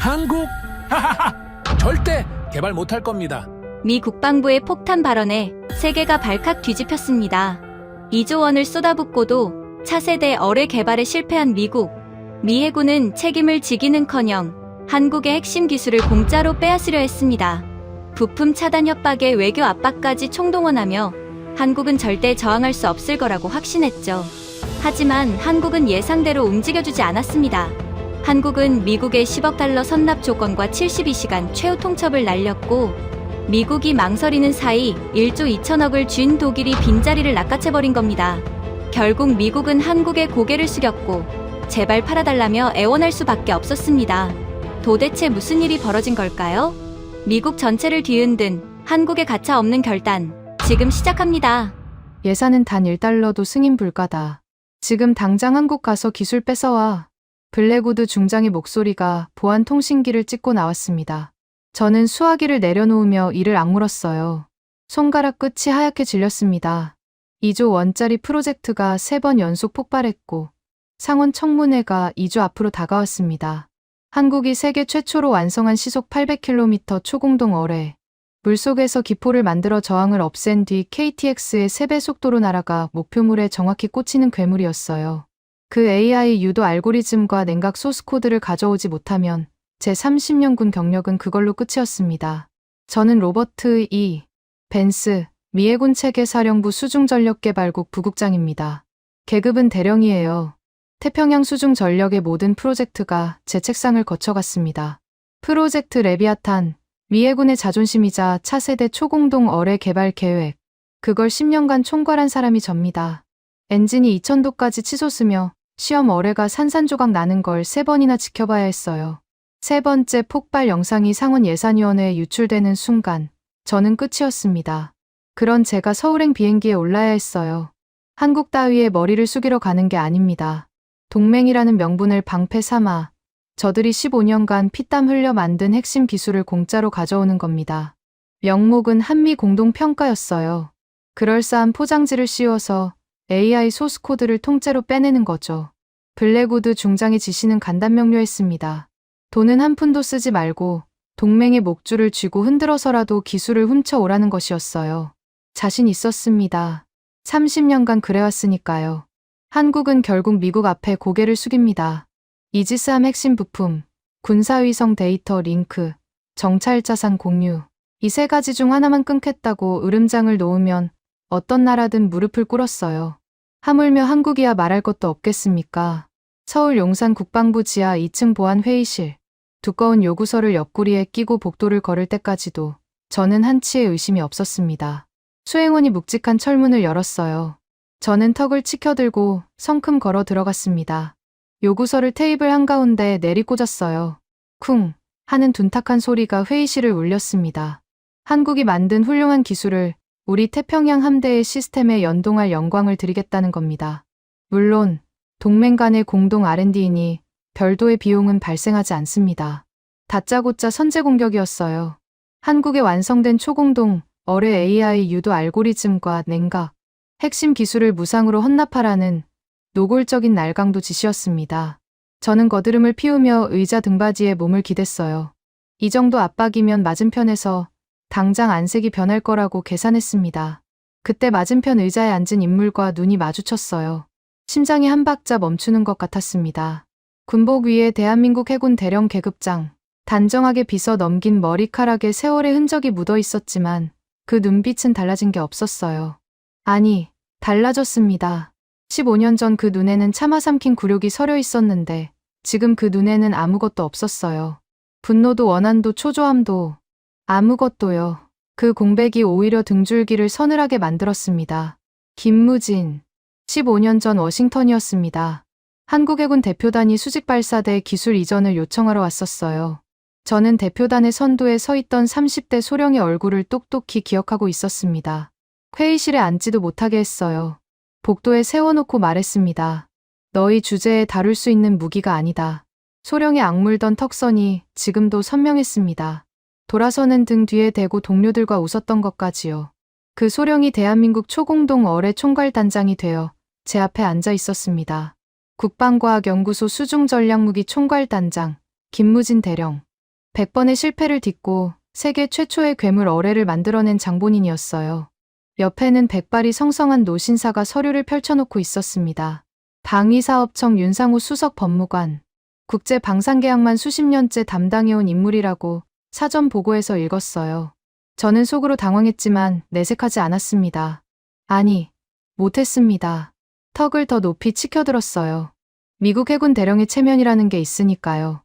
한국? 하하하! 절대 개발 못할 겁니다. 미 국방부의 폭탄 발언에 세계가 발칵 뒤집혔습니다. 2조 원을 쏟아붓고도 차세대 어뢰 개발에 실패한 미국. 미 해군은 책임을 지기는커녕 한국의 핵심 기술을 공짜로 빼앗으려 했습니다. 부품 차단 협박에 외교 압박까지 총동원하며 한국은 절대 저항할 수 없을 거라고 확신했죠. 하지만 한국은 예상대로 움직여주지 않았습니다. 한국은 미국의 10억 달러 선납 조건과 72시간 최후 통첩을 날렸고, 미국이 망설이는 사이 1조 2천억을 쥔 독일이 빈자리를 낚아채버린 겁니다. 결국 미국은 한국에 고개를 숙였고 제발 팔아달라며 애원할 수밖에 없었습니다. 도대체 무슨 일이 벌어진 걸까요? 미국 전체를 뒤흔든 한국의 가차없는 결단, 지금 시작합니다. 예산은 단 1달러도 승인 불가다. 지금 당장 한국 가서 기술 뺏어와. 블랙우드 중장의 목소리가 보안 통신기를 찍고 나왔습니다. 저는 수화기를 내려놓으며 이를 악물었어요. 손가락 끝이 하얗게 질렸습니다. 2조 원짜리 프로젝트가 3번 연속 폭발했고 상원 청문회가 2주 앞으로 다가왔습니다. 한국이 세계 최초로 완성한 시속 800km 초공동 어뢰, 물속에서 기포를 만들어 저항을 없앤 뒤 KTX의 3배 속도로 날아가 목표물에 정확히 꽂히는 괴물이었어요. 그 AI 유도 알고리즘과 냉각 소스코드를 가져오지 못하면 제 30년군 경력은 그걸로 끝이었습니다. 저는 로버트 E. 벤스, 미 해군 체계사령부 수중전력개발국 부국장입니다. 계급은 대령이에요. 태평양 수중전력의 모든 프로젝트가 제 책상을 거쳐갔습니다. 프로젝트 레비아탄, 미 해군의 자존심이자 차세대 초공동 어뢰 개발 계획. 그걸 10년간 총괄한 사람이 접니다. 엔진이 2000도까지 치솟으며 시험 어뢰가 산산조각 나는 걸 3번이나 지켜봐야 했어요. 3번째 폭발 영상이 상원 예산위원회에 유출되는 순간 저는 끝이었습니다. 그런 제가 서울행 비행기에 올라야 했어요. 한국 따위에 머리를 숙이러 가는 게 아닙니다. 동맹이라는 명분을 방패 삼아 저들이 15년간 피땀 흘려 만든 핵심 기술을 공짜로 가져오는 겁니다. 명목은 한미 공동평가였어요. 그럴싸한 포장지를 씌워서 AI 소스코드를 통째로 빼내는 거죠. 블랙우드 중장의 지시는 간단명료했습니다. 돈은 한 푼도 쓰지 말고 동맹의 목줄을 쥐고 흔들어서라도 기술을 훔쳐오라는 것이었어요. 자신 있었습니다. 30년간 그래왔으니까요. 한국은 결국 미국 앞에 고개를 숙입니다. 이지스함 핵심 부품, 군사위성 데이터 링크, 정찰자산 공유. 이 3가지 중 하나만 끊겠다고 으름장을 놓으면 어떤 나라든 무릎을 꿇었어요. 하물며 한국이야 말할 것도 없겠습니까? 서울 용산 국방부 지하 2층 보안 회의실. 두꺼운 요구서를 옆구리에 끼고 복도를 걸을 때까지도 저는 한치의 의심이 없었습니다. 수행원이 묵직한 철문을 열었어요. 저는 턱을 치켜들고 성큼 걸어 들어갔습니다. 요구서를 테이블 한가운데 내리꽂았어요. 쿵 하는 둔탁한 소리가 회의실을 울렸습니다. 한국이 만든 훌륭한 기술을 우리 태평양 함대의 시스템에 연동할 영광을 드리겠다는 겁니다. 물론 동맹 간의 공동 R&D이니 별도의 비용은 발생하지 않습니다. 다짜고짜 선제 공격이었어요. 한국에 완성된 초공동 어뢰 AI 유도 알고리즘과 냉각, 핵심 기술을 무상으로 헌납하라는 노골적인 날강도 지시였습니다. 저는 거드름을 피우며 의자 등받이에 몸을 기댔어요. 이 정도 압박이면 맞은편에서 당장 안색이 변할 거라고 계산했습니다. 그때 맞은편 의자에 앉은 인물과 눈이 마주쳤어요. 심장이 한 박자 멈추는 것 같았습니다. 군복 위에 대한민국 해군 대령 계급장, 단정하게 빗어 넘긴 머리카락에 세월의 흔적이 묻어 있었지만 그 눈빛은 달라진 게 없었어요. 아니, 달라졌습니다. 15년 전 그 눈에는 참아 삼킨 굴욕이 서려 있었는데 지금 그 눈에는 아무것도 없었어요. 분노도 원한도 초조함도 아무것도요. 그 공백이 오히려 등줄기를 서늘하게 만들었습니다. 김무진. 15년 전 워싱턴이었습니다. 한국해군 대표단이 수직발사대 기술 이전을 요청하러 왔었어요. 저는 대표단의 선두에 서 있던 30대 소령의 얼굴을 똑똑히 기억하고 있었습니다. 회의실에 앉지도 못하게 했어요. 복도에 세워놓고 말했습니다. 너희 주제에 다룰 수 있는 무기가 아니다. 소령의 악물던 턱선이 지금도 선명했습니다. 돌아서는 등 뒤에 대고 동료들과 웃었던 것까지요. 그 소령이 대한민국 초공동 어뢰 총괄단장이 되어 제 앞에 앉아 있었습니다. 국방과학연구소 수중전략무기 총괄단장 김무진 대령. 100번의 실패를 딛고 세계 최초의 괴물 어뢰를 만들어낸 장본인이었어요. 옆에는 백발이 성성한 노신사가 서류를 펼쳐놓고 있었습니다. 방위사업청 윤상우 수석 법무관. 국제방산계약만 수십 년째 담당해온 인물이라고 사전 보고에서 읽었어요. 저는 속으로 당황했지만 내색하지 않았습니다. 아니, 못했습니다. 턱을 더 높이 치켜들었어요. 미국 해군 대령의 체면이라는 게 있으니까요.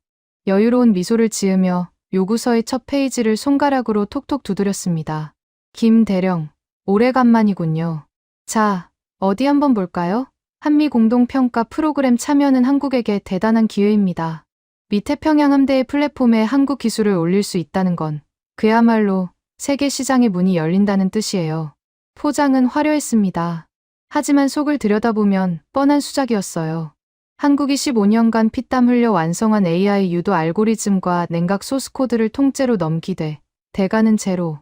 여유로운 미소를 지으며 요구서의 첫 페이지를 손가락으로 톡톡 두드렸습니다. 김 대령, 오래간만이군요. 자, 어디 한번 볼까요? 한미 공동평가 프로그램 참여는 한국에게 대단한 기회입니다. 미태평양 함대의 플랫폼에 한국 기술을 올릴 수 있다는 건 그야말로 세계 시장의 문이 열린다는 뜻이에요. 포장은 화려했습니다. 하지만 속을 들여다보면 뻔한 수작이었어요. 한국이 15년간 피땀 흘려 완성한 AI 유도 알고리즘과 냉각 소스코드를 통째로 넘기되 대가는 제로.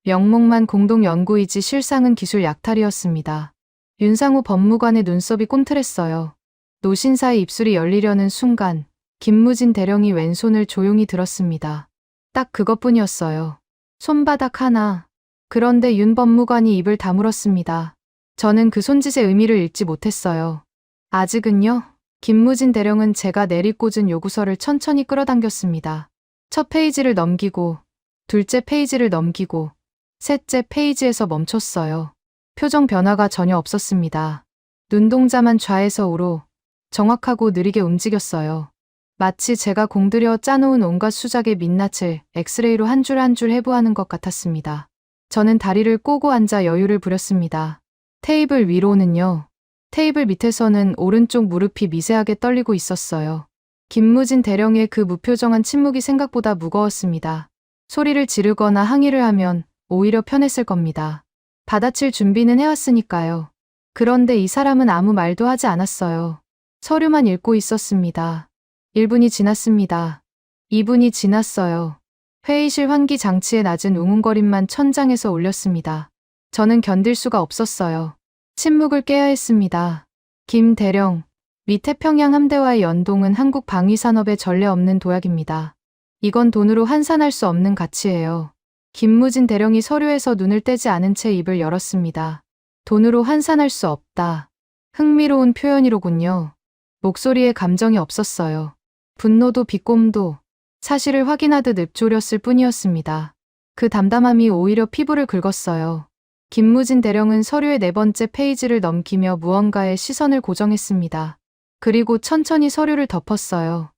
명목만 공동연구이지 실상은 기술 약탈이었습니다. 윤상우 법무관의 눈썹이 꼼틀했어요. 노신사의 입술이 열리려는 순간 김무진 대령이 왼손을 조용히 들었습니다. 딱 그것뿐이었어요. 손바닥 하나. 그런데 윤 법무관이 입을 다물었습니다. 저는 그 손짓의 의미를 읽지 못했어요. 아직은요? 김무진 대령은 제가 내리꽂은 요구서를 천천히 끌어당겼습니다. 첫 페이지를 넘기고, 둘째 페이지를 넘기고, 셋째 페이지에서 멈췄어요. 표정 변화가 전혀 없었습니다. 눈동자만 좌에서 우로 정확하고 느리게 움직였어요. 마치 제가 공들여 짜놓은 온갖 수작의 민낯을 엑스레이로 한 줄 한 줄 해부하는 것 같았습니다. 저는 다리를 꼬고 앉아 여유를 부렸습니다. 테이블 위로는요. 테이블 밑에서는 오른쪽 무릎이 미세하게 떨리고 있었어요. 김무진 대령의 그 무표정한 침묵이 생각보다 무거웠습니다. 소리를 지르거나 항의를 하면 오히려 편했을 겁니다. 받아칠 준비는 해왔으니까요. 그런데 이 사람은 아무 말도 하지 않았어요. 서류만 읽고 있었습니다. 1분이 지났습니다. 2분이 지났어요. 회의실 환기 장치의 낮은 웅웅거림만 천장에서 울렸습니다. 저는 견딜 수가 없었어요. 침묵을 깨야 했습니다. 김 대령, 미태평양 함대와의 연동은 한국 방위산업의 전례 없는 도약입니다. 이건 돈으로 환산할 수 없는 가치예요. 김무진 대령이 서류에서 눈을 떼지 않은 채 입을 열었습니다. 돈으로 환산할 수 없다. 흥미로운 표현이로군요. 목소리에 감정이 없었어요. 분노도 비꼼도 사실을 확인하듯 읊조렸을 뿐이었습니다. 그 담담함이 오히려 피부를 긁었어요. 김무진 대령은 서류의 4번째 페이지를 넘기며 무언가에 시선을 고정했습니다. 그리고 천천히 서류를 덮었어요.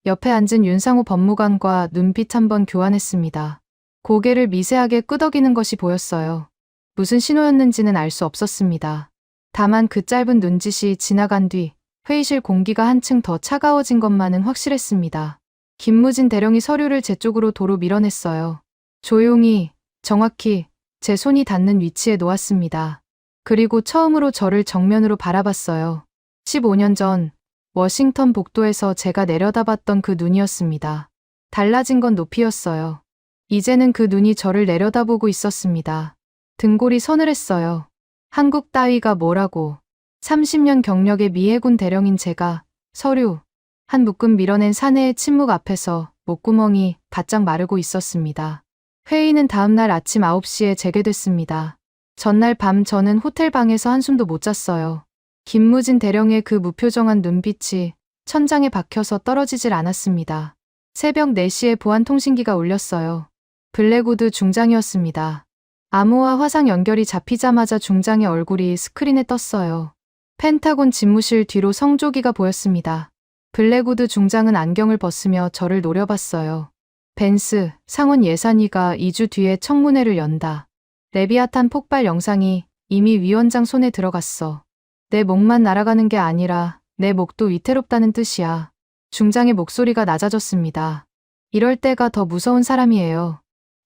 옆에 앉은 윤상우 법무관과 눈빛 한번 교환했습니다. 고개를 미세하게 끄덕이는 것이 보였어요. 무슨 신호였는지는 알 수 없었습니다. 다만 그 짧은 눈짓이 지나간 뒤 회의실 공기가 한층 더 차가워진 것만은 확실했습니다. 김무진 대령이 서류를 제 쪽으로 도로 밀어냈어요. 조용히, 정확히 제 손이 닿는 위치에 놓았습니다. 그리고 처음으로 저를 정면으로 바라봤어요. 15년 전 워싱턴 복도에서 제가 내려다봤던 그 눈이었습니다. 달라진 건 높이였어요. 이제는 그 눈이 저를 내려다보고 있었습니다. 등골이 서늘했어요. 한국 따위가 뭐라고. 30년 경력의 미 해군 대령인 제가 서류 한 묶음 밀어낸 사내의 침묵 앞에서 목구멍이 바짝 마르고 있었습니다. 회의는 다음날 아침 9시에 재개됐습니다. 전날 밤 저는 호텔 방에서 한숨도 못 잤어요. 김무진 대령의 그 무표정한 눈빛이 천장에 박혀서 떨어지질 않았습니다. 새벽 4시에 보안 통신기가 울렸어요. 블랙우드 중장이었습니다. 암호와 화상 연결이 잡히자마자 중장의 얼굴이 스크린에 떴어요. 펜타곤 집무실 뒤로 성조기가 보였습니다. 블랙우드 중장은 안경을 벗으며 저를 노려봤어요. 벤스, 상원 예산위가 2주 뒤에 청문회를 연다. 레비아탄 폭발 영상이 이미 위원장 손에 들어갔어. 내 목만 날아가는 게 아니라 내 목도 위태롭다는 뜻이야. 중장의 목소리가 낮아졌습니다. 이럴 때가 더 무서운 사람이에요.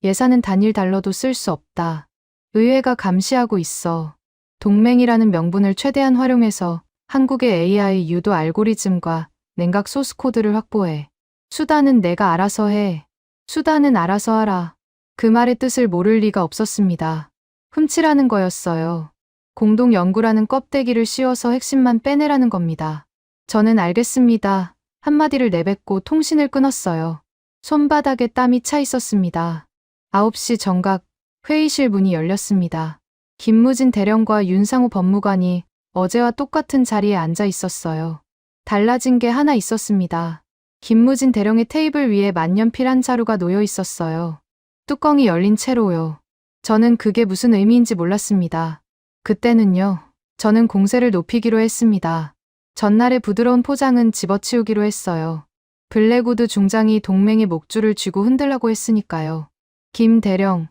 예산은 단일 달러도 쓸 수 없다. 의회가 감시하고 있어. 동맹이라는 명분을 최대한 활용해서 한국의 AI 유도 알고리즘과 냉각 소스 코드를 확보해. 수단은 내가 알아서 해. 수단은 알아서 하라. 그 말의 뜻을 모를 리가 없었습니다. 훔치라는 거였어요. 공동 연구라는 껍데기를 씌워서 핵심만 빼내라는 겁니다. 저는 알겠습니다. 한마디를 내뱉고 통신을 끊었어요. 손바닥에 땀이 차 있었습니다. 9시 정각 회의실 문이 열렸습니다. 김무진 대령과 윤상우 법무관이 어제와 똑같은 자리에 앉아 있었어요. 달라진 게 하나 있었습니다. 김무진 대령의 테이블 위에 만년필 한 자루가 놓여 있었어요. 뚜껑이 열린 채로요. 저는 그게 무슨 의미인지 몰랐습니다. 그때는요, 저는 공세를 높이기로 했습니다. 전날의 부드러운 포장은 집어치우기로 했어요. 블랙우드 중장이 동맹의 목줄을 쥐고 흔들라고 했으니까요. 김 대령,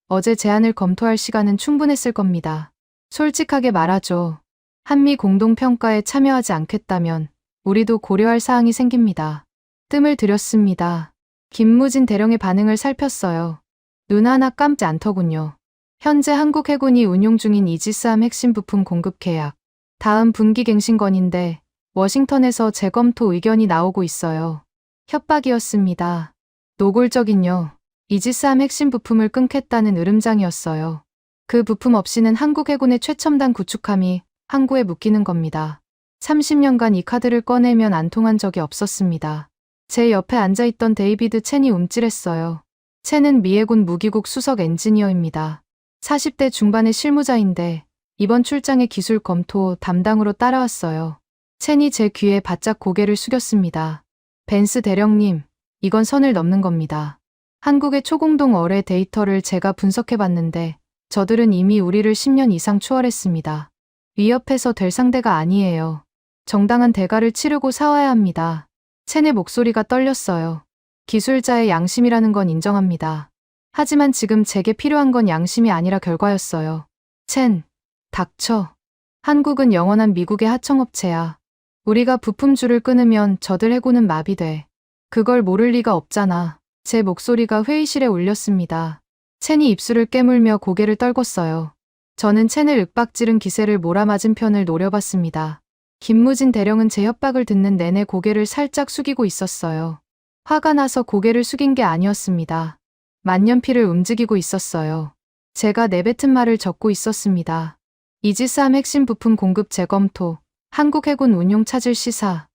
어제 제안을 검토할 시간은 충분했을 겁니다. 솔직하게 말하죠. 한미 공동평가에 참여하지 않겠다면 우리도 고려할 사항이 생깁니다. 뜸을 들였습니다. 김무진 대령의 반응을 살폈어요. 눈 하나 감지 않더군요. 현재 한국 해군이 운용 중인 이지스함 핵심 부품 공급 계약. 다음 분기 갱신건인데 워싱턴에서 재검토 의견이 나오고 있어요. 협박이었습니다. 노골적인요. 이지스함 핵심 부품을 끊겠다는 으름장이었어요. 그 부품 없이는 한국 해군의 최첨단 구축함이 항구에 묶이는 겁니다. 30년간 이 카드를 꺼내면 안 통한 적이 없었습니다. 제 옆에 앉아있던 데이비드 첸이 움찔했어요. 첸은 미해군 무기국 수석 엔지니어입니다. 40대 중반의 실무자인데 이번 출장의 기술 검토 담당으로 따라왔어요. 첸이 제 귀에 바짝 고개를 숙였습니다. 벤스 대령님, 이건 선을 넘는 겁니다. 한국의 초공동 어뢰 데이터를 제가 분석해봤는데 저들은 이미 우리를 10년 이상 추월했습니다. 위협해서 될 상대가 아니에요. 정당한 대가를 치르고 싸워야 합니다. 첸의 목소리가 떨렸어요. 기술자의 양심이라는 건 인정합니다. 하지만 지금 제게 필요한 건 양심이 아니라 결과였어요. 첸, 닥쳐. 한국은 영원한 미국의 하청업체야. 우리가 부품줄을 끊으면 저들 해군은 마비돼. 그걸 모를 리가 없잖아. 제 목소리가 회의실에 울렸습니다. 첸이 입술을 깨물며 고개를 떨궜어요. 저는 첸을 윽박지른 기세를 몰아맞은 편을 노려봤습니다. 김무진 대령은 제 협박을 듣는 내내 고개를 살짝 숙이고 있었어요. 화가 나서 고개를 숙인 게 아니었습니다. 만년필을 움직이고 있었어요. 제가 내뱉은 말을 적고 있었습니다. 이지스함 핵심 부품 공급 재검토, 한국 해군 운용 찾을 시사.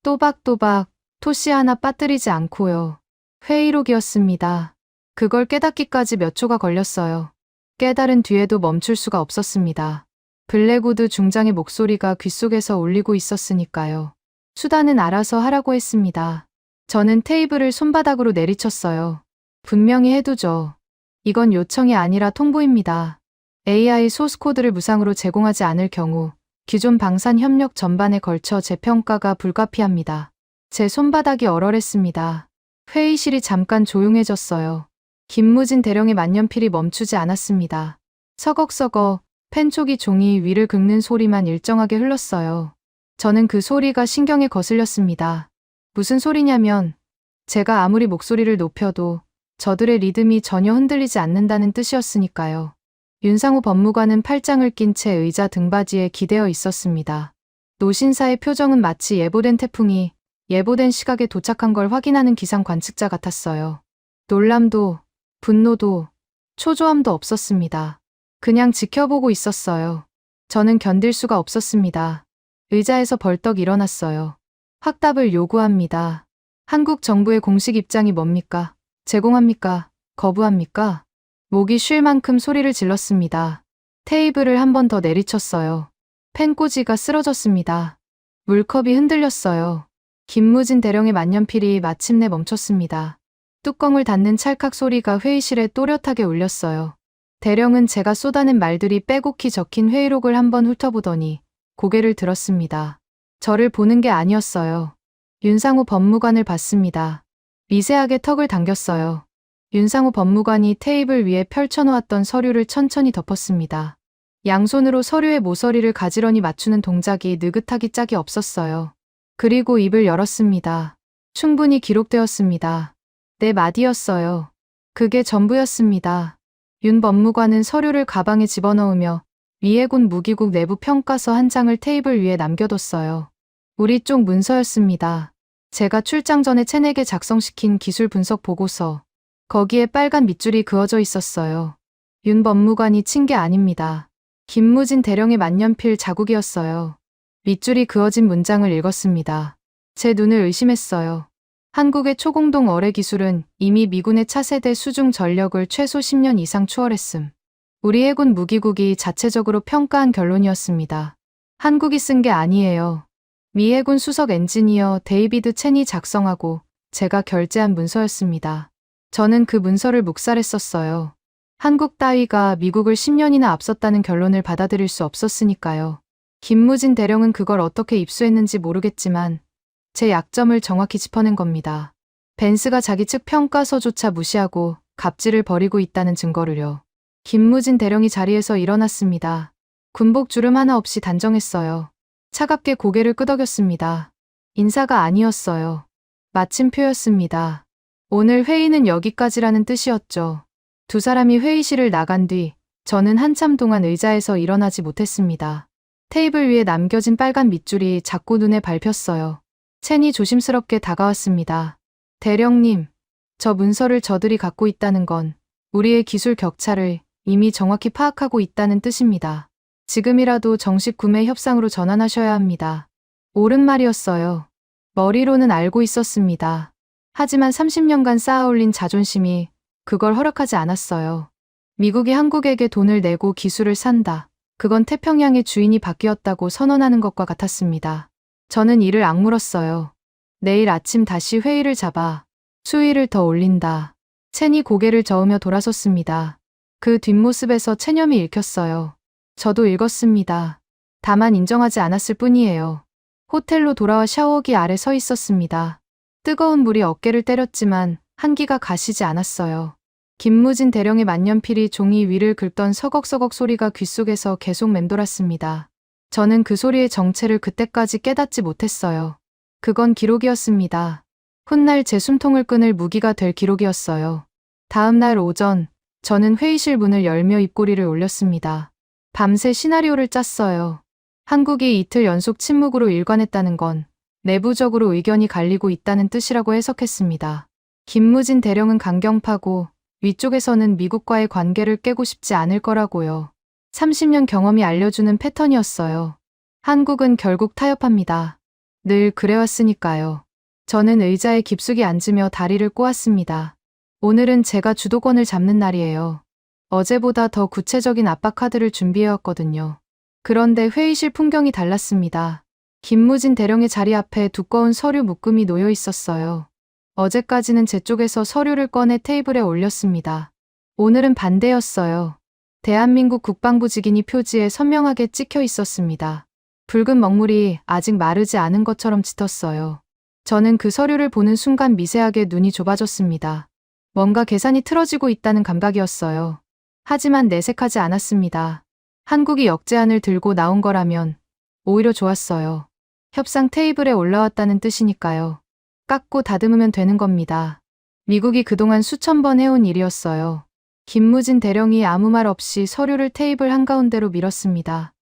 또박또박 토시 하나 빠뜨리지 않고요. 회의록이었습니다. 그걸 깨닫기까지 몇 초가 걸렸어요. 깨달은 뒤에도 멈출 수가 없었습니다. 블랙우드 중장의 목소리가 귓속에서 울리고 있었으니까요. 수단은 알아서 하라고 했습니다. 저는 테이블을 손바닥으로 내리쳤어요. 분명히 해두죠. 이건 요청이 아니라 통보입니다. AI 소스코드를 무상으로 제공하지 않을 경우 기존 방산 협력 전반에 걸쳐 재평가가 불가피합니다. 제 손바닥이 얼얼했습니다. 회의실이 잠깐 조용해졌어요. 김무진 대령의 만년필이 멈추지 않았습니다. 서걱서걱 펜촉이 종이 위를 긁는 소리만 일정하게 흘렀어요. 저는 그 소리가 신경에 거슬렸습니다. 무슨 소리냐면 제가 아무리 목소리를 높여도 저들의 리듬이 전혀 흔들리지 않는다는 뜻이었으니까요. 윤상우 법무관은 팔짱을 낀 채 의자 등받이에 기대어 있었습니다. 노신사의 표정은 마치 예보된 태풍이 예보된 시각에 도착한 걸 확인하는 기상 관측자 같았어요. 놀람도, 분노도, 초조함도 없었습니다. 그냥 지켜보고 있었어요. 저는 견딜 수가 없었습니다. 의자에서 벌떡 일어났어요. 확답을 요구합니다. 한국 정부의 공식 입장이 뭡니까? 제공합니까? 거부합니까? 목이 쉴 만큼 소리를 질렀습니다. 테이블을 한 번 더 내리쳤어요. 펜꽂이가 쓰러졌습니다. 물컵이 흔들렸어요. 김무진 대령의 만년필이 마침내 멈췄습니다. 뚜껑을 닫는 찰칵 소리가 회의실에 또렷하게 울렸어요. 대령은 제가 쏟아낸 말들이 빼곡히 적힌 회의록을 한번 훑어보더니 고개를 들었습니다. 저를 보는 게 아니었어요. 윤상우 법무관을 봤습니다. 미세하게 턱을 당겼어요. 윤상우 법무관이 테이블 위에 펼쳐놓았던 서류를 천천히 덮었습니다. 양손으로 서류의 모서리를 가지런히 맞추는 동작이 느긋하기 짝이 없었어요. 그리고 입을 열었습니다. 충분히 기록되었습니다. 네 마디였어요. 그게 전부였습니다. 윤 법무관은 서류를 가방에 집어넣으며 미해군 무기국 내부 평가서 한 장을 테이블 위에 남겨뒀어요. 우리 쪽 문서였습니다. 제가 출장 전에 첸에게 작성시킨 기술 분석 보고서. 거기에 빨간 밑줄이 그어져 있었어요. 윤 법무관이 친 게 아닙니다. 김무진 대령의 만년필 자국이었어요. 밑줄이 그어진 문장을 읽었습니다. 제 눈을 의심했어요. 한국의 초공동 어뢰 기술은 이미 미군의 차세대 수중 전력을 최소 10년 이상 추월했음. 우리 해군 무기국이 자체적으로 평가한 결론이었습니다. 한국이 쓴 게 아니에요. 미 해군 수석 엔지니어 데이비드 첸이 작성하고 제가 결재한 문서였습니다. 저는 그 문서를 묵살했었어요. 한국 따위가 미국을 10년이나 앞섰다는 결론을 받아들일 수 없었으니까요. 김무진 대령은 그걸 어떻게 입수했는지 모르겠지만 제 약점을 정확히 짚어낸 겁니다. 벤스가 자기 측 평가서조차 무시하고 갑질을 벌이고 있다는 증거를요. 김무진 대령이 자리에서 일어났습니다. 군복 주름 하나 없이 단정했어요. 차갑게 고개를 끄덕였습니다. 인사가 아니었어요. 마침표였습니다. 오늘 회의는 여기까지라는 뜻이었죠. 두 사람이 회의실을 나간 뒤 저는 한참 동안 의자에서 일어나지 못했습니다. 테이블 위에 남겨진 빨간 밑줄이 자꾸 눈에 밟혔어요. 첸이 조심스럽게 다가왔습니다. 대령님, 저 문서를 저들이 갖고 있다는 건 우리의 기술 격차를 이미 정확히 파악하고 있다는 뜻입니다. 지금이라도 정식 구매 협상으로 전환하셔야 합니다. 옳은 말이었어요. 머리로는 알고 있었습니다. 하지만 30년간 쌓아올린 자존심이 그걸 허락하지 않았어요. 미국이 한국에게 돈을 내고 기술을 산다. 그건 태평양의 주인이 바뀌었다고 선언하는 것과 같았습니다. 저는 이를 악물었어요. 내일 아침 다시 회의를 잡아 수위를 더 올린다. 첸이 고개를 저으며 돌아섰습니다. 그 뒷모습에서 체념이 읽혔어요. 저도 읽었습니다. 다만 인정하지 않았을 뿐이에요. 호텔로 돌아와 샤워기 아래 서 있었습니다. 뜨거운 물이 어깨를 때렸지만 한기가 가시지 않았어요. 김무진 대령의 만년필이 종이 위를 긁던 서걱서걱 소리가 귓속에서 계속 맴돌았습니다. 저는 그 소리의 정체를 그때까지 깨닫지 못했어요. 그건 기록이었습니다. 훗날 제 숨통을 끊을 무기가 될 기록이었어요. 다음 날 오전, 저는 회의실 문을 열며 입꼬리를 올렸습니다. 밤새 시나리오를 짰어요. 한국이 이틀 연속 침묵으로 일관했다는 건 내부적으로 의견이 갈리고 있다는 뜻이라고 해석했습니다. 김무진 대령은 강경파고 위쪽에서는 미국과의 관계를 깨고 싶지 않을 거라고요. 30년 경험이 알려주는 패턴이었어요. 한국은 결국 타협합니다. 늘 그래왔으니까요. 저는 의자에 깊숙이 앉으며 다리를 꼬았습니다. 오늘은 제가 주도권을 잡는 날이에요. 어제보다 더 구체적인 압박 카드를 준비해왔거든요. 그런데 회의실 풍경이 달랐습니다. 김무진 대령의 자리 앞에 두꺼운 서류 묶음이 놓여 있었어요. 어제까지는 제 쪽에서 서류를 꺼내 테이블에 올렸습니다. 오늘은 반대였어요. 대한민국 국방부 직인이 표지에 선명하게 찍혀 있었습니다. 붉은 먹물이 아직 마르지 않은 것처럼 짙었어요. 저는 그 서류를 보는 순간 미세하게 눈이 좁아졌습니다. 뭔가 계산이 틀어지고 있다는 감각이었어요. 하지만 내색하지 않았습니다. 한국이 역제안을 들고 나온 거라면 오히려 좋았어요. 협상 테이블에 올라왔다는 뜻이니까요. 깎고 다듬으면 되는 겁니다. 미국이 그동안 수천 번 해온 일이었어요. 김무진 대령이 아무 말 없이 서류를 테이블 한가운데로 밀었습니다.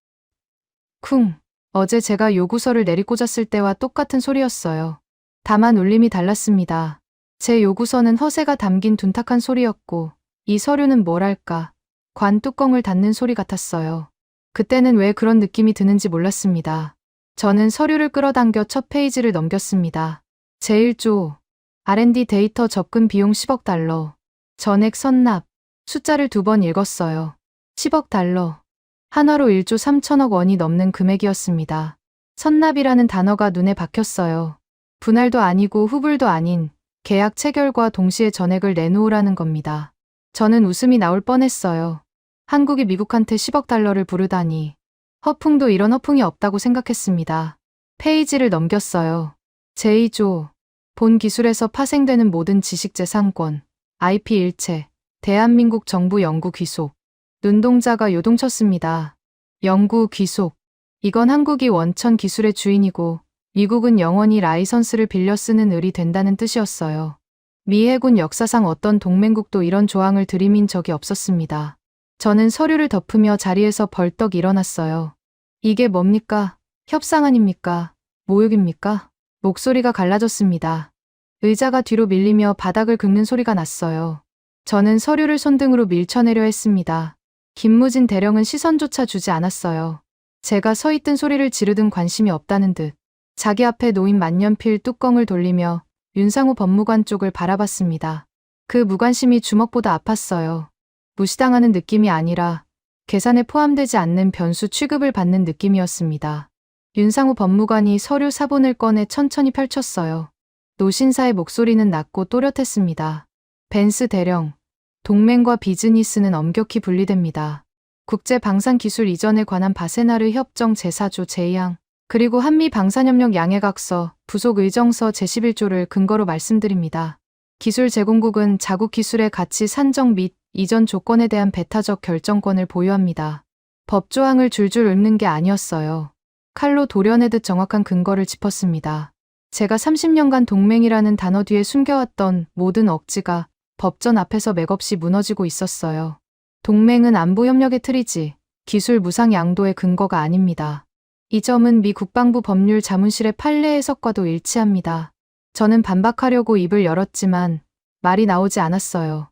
쿵. 어제 제가 요구서를 내리꽂았을 때와 똑같은 소리였어요. 다만 울림이 달랐습니다. 제 요구서는 허세가 담긴 둔탁한 소리였고 이 서류는 뭐랄까 관 뚜껑을 닫는 소리 같았어요. 그때는 왜 그런 느낌이 드는지 몰랐습니다. 저는 서류를 끌어당겨 첫 페이지를 넘겼습니다. 제1조 R&D 데이터 접근 비용 10억 달러. 전액 선납. 숫자를 2번 읽었어요. 10억 달러. 한화로 1조 3천억 원이 넘는 금액이었습니다. 선납이라는 단어가 눈에 박혔어요. 분할도 아니고 후불도 아닌 계약 체결과 동시에 전액을 내놓으라는 겁니다. 저는 웃음이 나올 뻔했어요. 한국이 미국한테 10억 달러를 부르다니. 허풍도 이런 허풍이 없다고 생각했습니다. 페이지를 넘겼어요. 제2조. 본 기술에서 파생되는 모든 지식재산권, IP 일체, 대한민국 정부 영구 귀속. 눈동자가 요동쳤습니다. 영구 귀속. 이건 한국이 원천 기술의 주인이고 미국은 영원히 라이선스를 빌려 쓰는 을이 된다는 뜻이었어요. 미 해군 역사상 어떤 동맹국도 이런 조항을 들이민 적이 없었습니다. 저는 서류를 덮으며 자리에서 벌떡 일어났어요. 이게 뭡니까? 협상 아닙니까? 모욕입니까? 목소리가 갈라졌습니다. 의자가 뒤로 밀리며 바닥을 긁는 소리가 났어요. 저는 서류를 손등으로 밀쳐내려 했습니다. 김무진 대령은 시선조차 주지 않았어요. 제가 서 있든 소리를 지르든 관심이 없다는 듯 자기 앞에 놓인 만년필 뚜껑을 돌리며 윤상호 법무관 쪽을 바라봤습니다. 그 무관심이 주먹보다 아팠어요. 무시당하는 느낌이 아니라 계산에 포함되지 않는 변수 취급을 받는 느낌이었습니다. 윤상호 법무관이 서류 사본을 꺼내 천천히 펼쳤어요. 노신사의 목소리는 낮고 또렷했습니다. 벤스 대령, 동맹과 비즈니스는 엄격히 분리됩니다. 국제방산기술 이전에 관한 바세나르 협정 제4조 제2항, 그리고 한미 방산협력 양해각서, 부속 의정서 제11조를 근거로 말씀드립니다. 기술 제공국은 자국 기술의 가치 산정 및 이전 조건에 대한 배타적 결정권을 보유합니다. 법조항을 줄줄 읊는 게 아니었어요. 칼로 도려내듯 정확한 근거를 짚었습니다. 제가 30년간 동맹이라는 단어 뒤에 숨겨왔던 모든 억지가 법전 앞에서 맥없이 무너지고 있었어요. 동맹은 안보협력의 틀이지 기술 무상 양도의 근거가 아닙니다. 이 점은 미 국방부 법률 자문실의 판례 해석과도 일치합니다. 저는 반박하려고 입을 열었지만 말이 나오지 않았어요.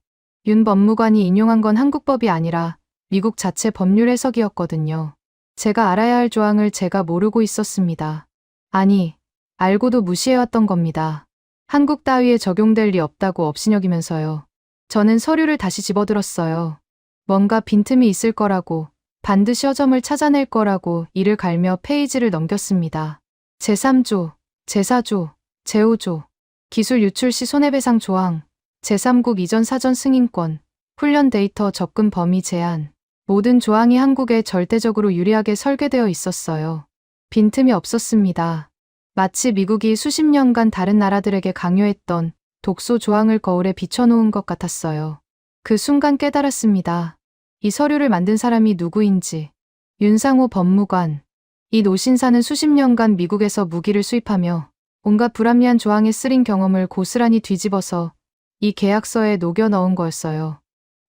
윤 법무관이 인용한 건 한국법이 아니라 미국 자체 법률 해석이었거든요. 제가 알아야 할 조항을 제가 모르고 있었습니다. 아니, 알고도 무시해왔던 겁니다. 한국 따위에 적용될 리 없다고 업신여기면서요. 저는 서류를 다시 집어들었어요. 뭔가 빈틈이 있을 거라고, 반드시 허점을 찾아낼 거라고 이를 갈며 페이지를 넘겼습니다. 제3조, 제4조, 제5조, 기술 유출 시 손해배상 조항, 제3국 이전 사전 승인권, 훈련 데이터 접근 범위 제한, 모든 조항이 한국에 절대적으로 유리하게 설계되어 있었어요. 빈틈이 없었습니다. 마치 미국이 수십 년간 다른 나라들에게 강요했던 독소 조항을 거울에 비춰놓은 것 같았어요. 그 순간 깨달았습니다. 이 서류를 만든 사람이 누구인지. 윤상호 법무관. 이 노신사는 수십 년간 미국에서 무기를 수입하며 온갖 불합리한 조항에 쓰린 경험을 고스란히 뒤집어서 이 계약서에 녹여 넣은 거였어요.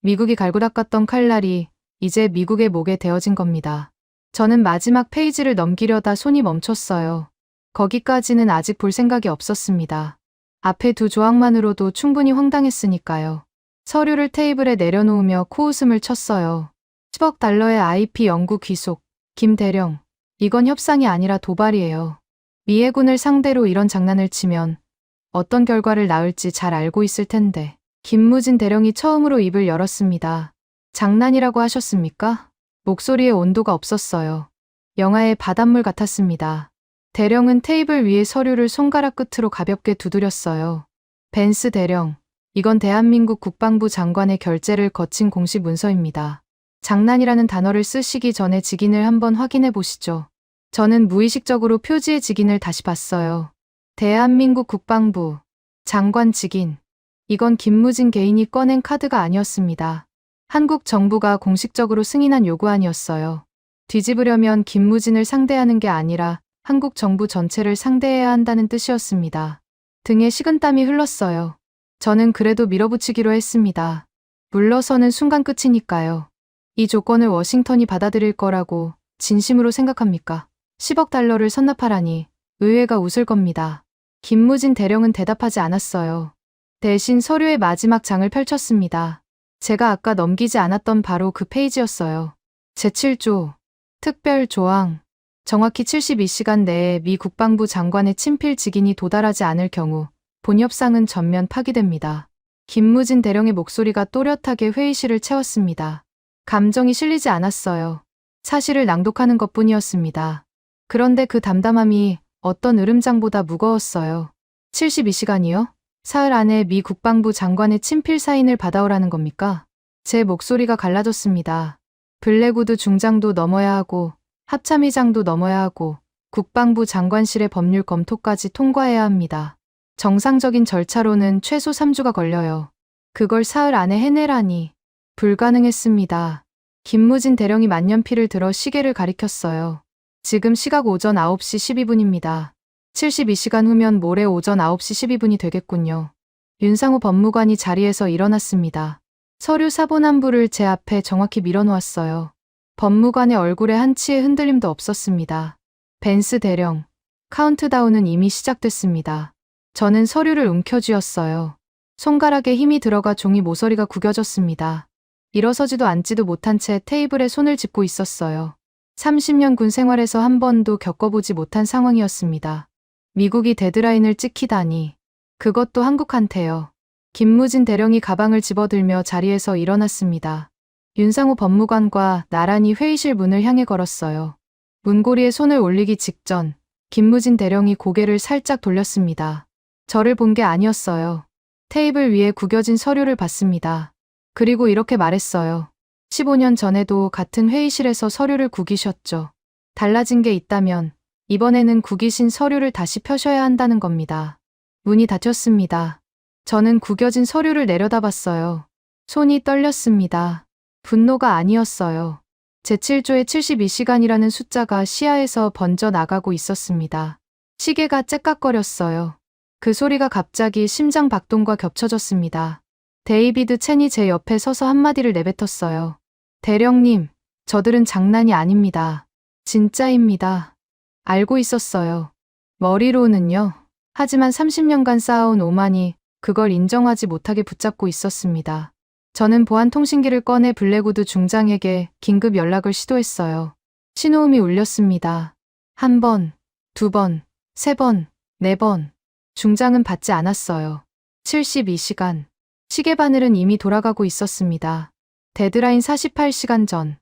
미국이 갈고 닦았던 칼날이 이제 미국의 목에 대어진 겁니다. 저는 마지막 페이지를 넘기려다 손이 멈췄어요. 거기까지는 아직 볼 생각이 없었습니다. 앞에 두 조항만으로도 충분히 황당했으니까요. 서류를 테이블에 내려놓으며 코웃음을 쳤어요. 10억 달러의 IP 연구 귀속. 김 대령. 이건 협상이 아니라 도발이에요. 미 해군을 상대로 이런 장난을 치면 어떤 결과를 낳을지 잘 알고 있을 텐데. 김무진 대령이 처음으로 입을 열었습니다. 장난이라고 하셨습니까? 목소리에 온도가 없었어요. 영화의 바닷물 같았습니다. 대령은 테이블 위에 서류를 손가락 끝으로 가볍게 두드렸어요. 벤스 대령, 이건 대한민국 국방부 장관의 결재를 거친 공식 문서입니다. 장난이라는 단어를 쓰시기 전에 직인을 한번 확인해 보시죠. 저는 무의식적으로 표지의 직인을 다시 봤어요. 대한민국 국방부 장관 직인. 이건 김무진 개인이 꺼낸 카드가 아니었습니다. 한국 정부가 공식적으로 승인한 요구안이었어요. 뒤집으려면 김무진을 상대하는 게 아니라 한국 정부 전체를 상대해야 한다는 뜻이었습니다. 등에 식은땀이 흘렀어요. 저는 그래도 밀어붙이기로 했습니다. 물러서는 순간 끝이니까요. 이 조건을 워싱턴이 받아들일 거라고 진심으로 생각합니까? 10억 달러를 선납하라니 의회가 웃을 겁니다. 김무진 대령은 대답하지 않았어요. 대신 서류의 마지막 장을 펼쳤습니다. 제가 아까 넘기지 않았던 바로 그 페이지였어요. 제7조, 특별조항. 정확히 72시간 내에 미 국방부 장관의 친필 직인이 도달하지 않을 경우 본 협상은 전면 파기됩니다. 김무진 대령의 목소리가 또렷하게 회의실을 채웠습니다. 감정이 실리지 않았어요. 사실을 낭독하는 것뿐이었습니다. 그런데 그 담담함이 어떤 으름장보다 무거웠어요. 72시간이요? 사흘 안에 미 국방부 장관의 친필 사인을 받아오라는 겁니까? 제 목소리가 갈라졌습니다. 블랙우드 중장도 넘어야 하고 합참의장도 넘어야 하고 국방부 장관실의 법률 검토까지 통과해야 합니다. 정상적인 절차로는 최소 3주가 걸려요. 그걸 사흘 안에 해내라니 불가능했습니다. 김무진 대령이 만년필을 들어 시계를 가리켰어요. 지금 시각 오전 9시 12분입니다. 72시간 후면 모레 오전 9시 12분이 되겠군요. 윤상호 법무관이 자리에서 일어났습니다. 서류 사본 한 부를 제 앞에 정확히 밀어놓았어요. 법무관의 얼굴에 한치의 흔들림도 없었습니다. 벤스 대령, 카운트다운은 이미 시작됐습니다. 저는 서류를 움켜쥐었어요. 손가락에 힘이 들어가 종이 모서리가 구겨졌습니다. 일어서지도 앉지도 못한 채 테이블에 손을 짚고 있었어요. 30년 군 생활에서 한 번도 겪어보지 못한 상황이었습니다. 미국이 데드라인을 찍히다니. 그것도 한국한테요. 김무진 대령이 가방을 집어들며 자리에서 일어났습니다. 윤상호 법무관과 나란히 회의실 문을 향해 걸었어요. 문고리에 손을 올리기 직전 김무진 대령이 고개를 살짝 돌렸습니다. 저를 본 게 아니었어요. 테이블 위에 구겨진 서류를 봤습니다. 그리고 이렇게 말했어요. 15년 전에도 같은 회의실에서 서류를 구기셨죠. 달라진 게 있다면 이번에는 구기신 서류를 다시 펴셔야 한다는 겁니다. 문이 닫혔습니다. 저는 구겨진 서류를 내려다봤어요. 손이 떨렸습니다. 분노가 아니었어요. 제7조의 72시간이라는 숫자가 시야에서 번져 나가고 있었습니다. 시계가 째깍거렸어요. 그 소리가 갑자기 심장 박동과 겹쳐졌습니다. 데이비드 첸이 제 옆에 서서 한마디를 내뱉었어요. 대령님, 저들은 장난이 아닙니다. 진짜입니다. 알고 있었어요. 머리로는요. 하지만 30년간 쌓아온 오만이 그걸 인정하지 못하게 붙잡고 있었습니다. 저는 보안 통신기를 꺼내 블랙우드 중장에게 긴급 연락을 시도했어요. 신호음이 울렸습니다. 1번, 2번, 3번, 4번. 중장은 받지 않았어요. 72시간. 시계 바늘은 이미 돌아가고 있었습니다. 데드라인 48시간 전.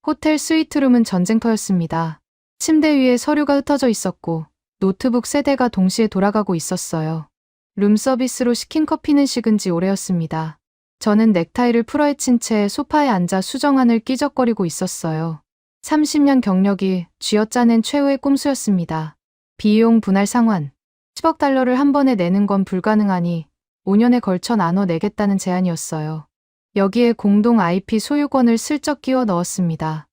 호텔 스위트룸은 전쟁터였습니다. 침대 위에 서류가 흩어져 있었고 노트북 세대가 동시에 돌아가고 있었어요. 룸서비스로 시킨 커피는 식은 지 오래였습니다. 저는 넥타이를 풀어헤친 채 소파에 앉아 수정안을 끼적거리고 있었어요. 30년 경력이 쥐어짜낸 최후의 꼼수였습니다. 비용 분할 상환. 10억 달러를 한 번에 내는 건 불가능하니 5년에 걸쳐 나눠 내겠다는 제안이었어요. 여기에 공동 IP 소유권을 슬쩍 끼워 넣었습니다.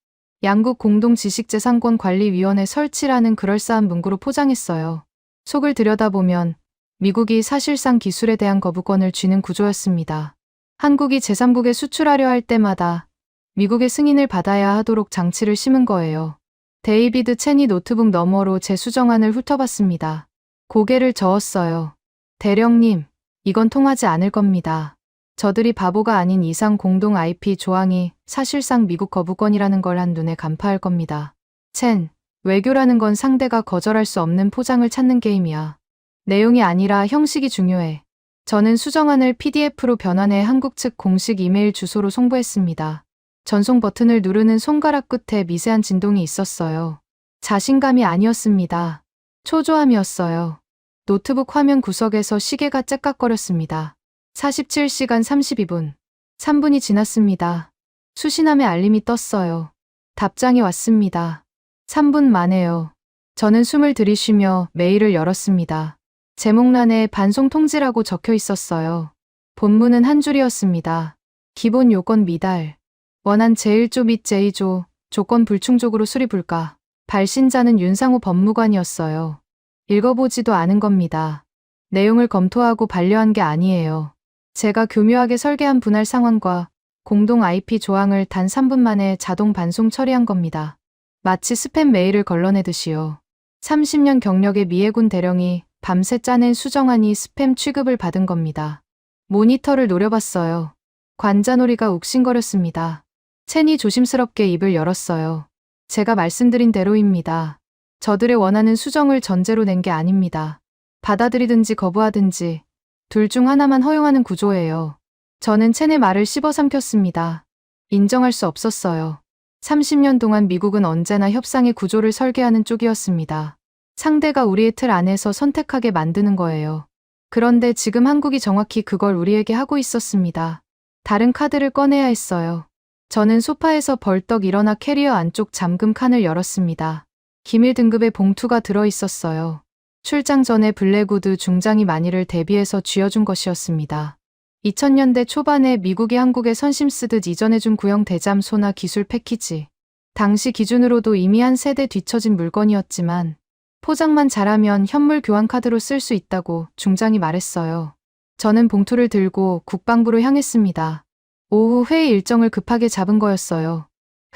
양국 공동지식재산권관리위원회 설치라는 그럴싸한 문구로 포장했어요. 속을 들여다보면 미국이 사실상 기술에 대한 거부권을 쥐는 구조였습니다. 한국이 제3국에 수출하려 할 때마다 미국의 승인을 받아야 하도록 장치를 심은 거예요. 데이비드 첸이 노트북 너머로 제 수정안을 훑어봤습니다. 고개를 저었어요. 대령님, 이건 통하지 않을 겁니다. 저들이 바보가 아닌 이상 공동 IP 조항이 사실상 미국 거부권이라는 걸 한눈에 간파할 겁니다. 첸, 외교라는 건 상대가 거절할 수 없는 포장을 찾는 게임이야. 내용이 아니라 형식이 중요해. 저는 수정안을 PDF로 변환해 한국 측 공식 이메일 주소로 송부했습니다. 전송 버튼을 누르는 손가락 끝에 미세한 진동이 있었어요. 자신감이 아니었습니다. 초조함이었어요. 노트북 화면 구석에서 시계가 째깍거렸습니다. 47시간 32분. 3분이 지났습니다. 수신함의 알림이 떴어요. 답장이 왔습니다. 3분 만에요. 저는 숨을 들이쉬며 메일을 열었습니다. 제목란에 반송 통지라고 적혀 있었어요. 본문은 한 줄이었습니다. 기본 요건 미달. 원안 제1조 및 제2조, 조건 불충족으로 수리 불가. 발신자는 윤상호 법무관이었어요. 읽어보지도 않은 겁니다. 내용을 검토하고 반려한 게 아니에요. 제가 교묘하게 설계한 분할 상황과 공동 IP 조항을 단 3분 만에 자동 반송 처리한 겁니다. 마치 스팸 메일을 걸러내듯이요. 30년 경력의 미해군 대령이 밤새 짜낸 수정안이 스팸 취급을 받은 겁니다. 모니터를 노려봤어요. 관자놀이가 욱신거렸습니다. 첸이 조심스럽게 입을 열었어요. 제가 말씀드린 대로입니다. 저들의 원하는 수정을 전제로 낸 게 아닙니다. 받아들이든지 거부하든지 둘 중 하나만 허용하는 구조예요. 저는 첸의 말을 씹어삼켰습니다. 인정할 수 없었어요. 30년 동안 미국은 언제나 협상의 구조를 설계하는 쪽이었습니다. 상대가 우리의 틀 안에서 선택하게 만드는 거예요. 그런데 지금 한국이 정확히 그걸 우리에게 하고 있었습니다. 다른 카드를 꺼내야 했어요. 저는 소파에서 벌떡 일어나 캐리어 안쪽 잠금 칸을 열었습니다. 기밀 등급의 봉투가 들어 있었어요. 출장 전에 블랙우드 중장이 만일을 대비해서 쥐어준 것이었습니다. 2000년대 초반에 미국이 한국에 선심 쓰듯 이전해준 구형 대잠 소나 기술 패키지. 당시 기준으로도 이미 한 세대 뒤처진 물건이었지만 포장만 잘하면 현물 교환 카드로 쓸 수 있다고 중장이 말했어요. 저는 봉투를 들고 국방부로 향했습니다. 오후 회의 일정을 급하게 잡은 거였어요.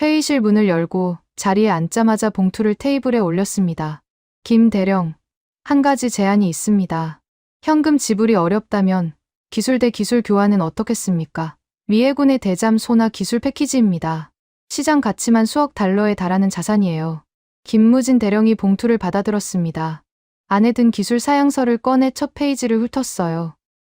회의실 문을 열고 자리에 앉자마자 봉투를 테이블에 올렸습니다. 김 대령, 한 가지 제안이 있습니다. 현금 지불이 어렵다면 기술 대 기술 교환은 어떻겠습니까? 미해군의 대잠 소나 기술 패키지입니다. 시장 가치만 수억 달러에 달하는 자산이에요. 김무진 대령이 봉투를 받아들었습니다. 안에 든 기술 사양서를 꺼내 첫 페이지를 훑었어요.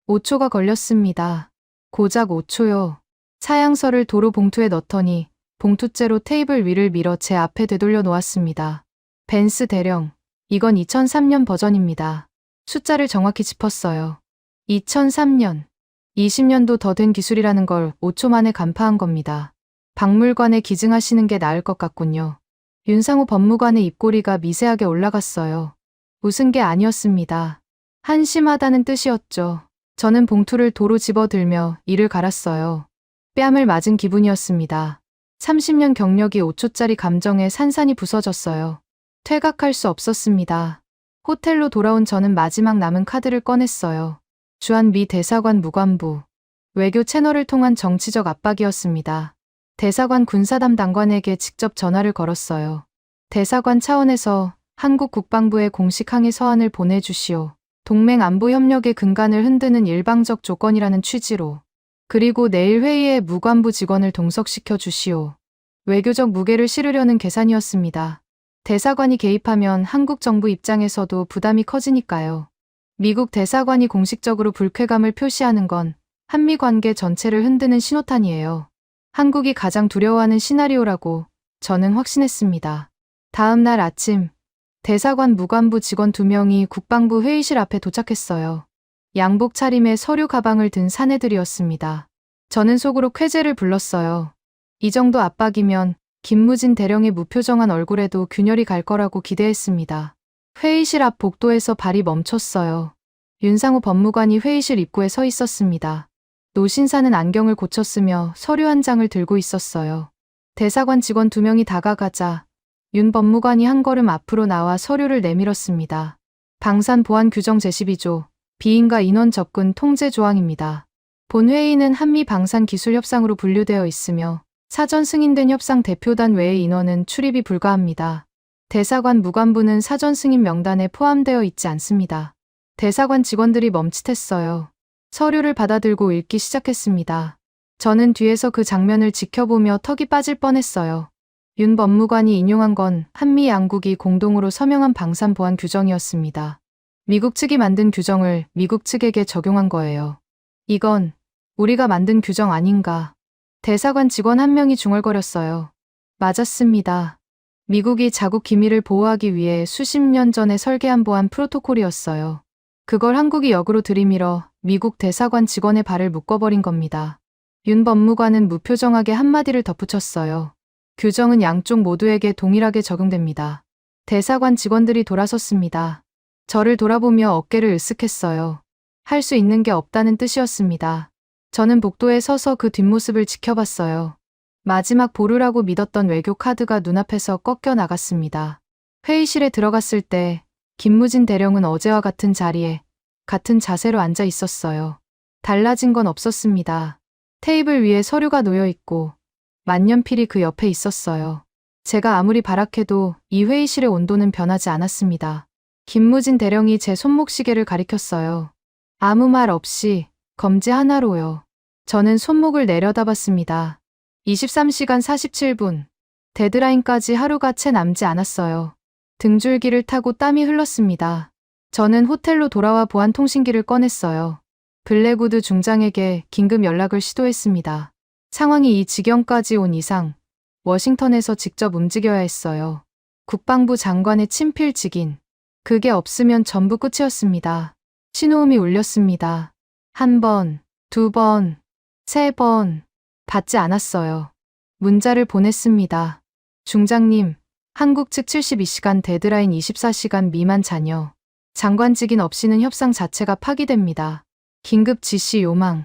5초가 걸렸습니다. 고작 5초요. 사양서를 도로 봉투에 넣더니 봉투째로 테이블 위를 밀어 제 앞에 되돌려 놓았습니다. 벤스 대령. 이건 2003년 버전입니다. 숫자를 정확히 짚었어요. 2003년. 20년도 더 된 기술이라는 걸 5초 만에 간파한 겁니다. 박물관에 기증하시는 게 나을 것 같군요. 윤상호 법무관의 입꼬리가 미세하게 올라갔어요. 웃은 게 아니었습니다. 한심하다는 뜻이었죠. 저는 봉투를 도로 집어들며 이를 갈았어요. 뺨을 맞은 기분이었습니다. 30년 경력이 5초짜리 감정에 산산이 부서졌어요. 퇴각할 수 없었습니다. 호텔로 돌아온 저는 마지막 남은 카드를 꺼냈어요. 주한 미 대사관 무관부. 외교 채널을 통한 정치적 압박이었습니다. 대사관 군사 담당관에게 직접 전화를 걸었어요. 대사관 차원에서 한국 국방부에 공식 항의 서한을 보내주시오. 동맹 안보 협력의 근간을 흔드는 일방적 조건이라는 취지로. 그리고 내일 회의에 무관부 직원을 동석시켜 주시오. 외교적 무게를 실으려는 계산이었습니다. 대사관이 개입하면 한국 정부 입장에서도 부담이 커지니까요. 미국 대사관이 공식적으로 불쾌감을 표시하는 건 한미 관계 전체를 흔드는 신호탄이에요. 한국이 가장 두려워하는 시나리오라고 저는 확신했습니다. 다음 날 아침, 대사관 무관부 직원 2명이 국방부 회의실 앞에 도착했어요. 양복 차림에 서류 가방을 든 사내들이었습니다. 저는 속으로 쾌재를 불렀어요. 이 정도 압박이면 김무진 대령의 무표정한 얼굴에도 균열이 갈 거라고 기대했습니다. 회의실 앞 복도에서 발이 멈췄어요. 윤상호 법무관이 회의실 입구에 서 있었습니다. 노신사는 안경을 고쳤으며 서류 한 장을 들고 있었어요. 대사관 직원 2명이 다가가자 윤 법무관이 한 걸음 앞으로 나와 서류를 내밀었습니다. 방산 보안 규정 제12조, 비인가 인원 접근 통제 조항입니다. 본 회의는 한미 방산 기술 협상으로 분류되어 있으며 사전 승인된 협상 대표단 외의 인원은 출입이 불가합니다. 대사관 무관부는 사전 승인 명단에 포함되어 있지 않습니다. 대사관 직원들이 멈칫했어요. 서류를 받아들고 읽기 시작했습니다. 저는 뒤에서 그 장면을 지켜보며 턱이 빠질 뻔했어요. 윤 법무관이 인용한 건 한미 양국이 공동으로 서명한 방산 보안 규정이었습니다. 미국 측이 만든 규정을 미국 측에게 적용한 거예요. 이건 우리가 만든 규정 아닌가. 대사관 직원 한 명이 중얼거렸어요. 맞았습니다. 미국이 자국 기밀을 보호하기 위해 수십 년 전에 설계한 보안 프로토콜이었어요. 그걸 한국이 역으로 들이밀어 미국 대사관 직원의 발을 묶어버린 겁니다. 윤 법무관은 무표정하게 한마디를 덧붙였어요. 규정은 양쪽 모두에게 동일하게 적용됩니다. 대사관 직원들이 돌아섰습니다. 저를 돌아보며 어깨를 으쓱했어요. 할 수 있는 게 없다는 뜻이었습니다. 저는 복도에 서서 그 뒷모습을 지켜봤어요. 마지막 보루라고 믿었던 외교 카드가 눈앞에서 꺾여 나갔습니다. 회의실에 들어갔을 때 김무진 대령은 어제와 같은 자리에 같은 자세로 앉아 있었어요. 달라진 건 없었습니다. 테이블 위에 서류가 놓여 있고 만년필이 그 옆에 있었어요. 제가 아무리 발악해도 이 회의실의 온도는 변하지 않았습니다. 김무진 대령이 제 손목시계를 가리켰어요. 아무 말 없이 검지 하나로요. 저는 손목을 내려다봤습니다. 23시간 47분. 데드라인까지 하루가 채 남지 않았어요. 등줄기를 타고 땀이 흘렀습니다. 저는 호텔로 돌아와 보안 통신기를 꺼냈어요. 블랙우드 중장에게 긴급 연락을 시도했습니다. 상황이 이 지경까지 온 이상 워싱턴에서 직접 움직여야 했어요. 국방부 장관의 친필 직인. 그게 없으면 전부 끝이었습니다. 신호음이 울렸습니다. 1번, 2번, 3번. 받지 않았어요. 문자를 보냈습니다. 중장님, 한국 측 72시간 데드라인 24시간 미만 잔여. 장관직인 없이는 협상 자체가 파기됩니다. 긴급 지시 요망.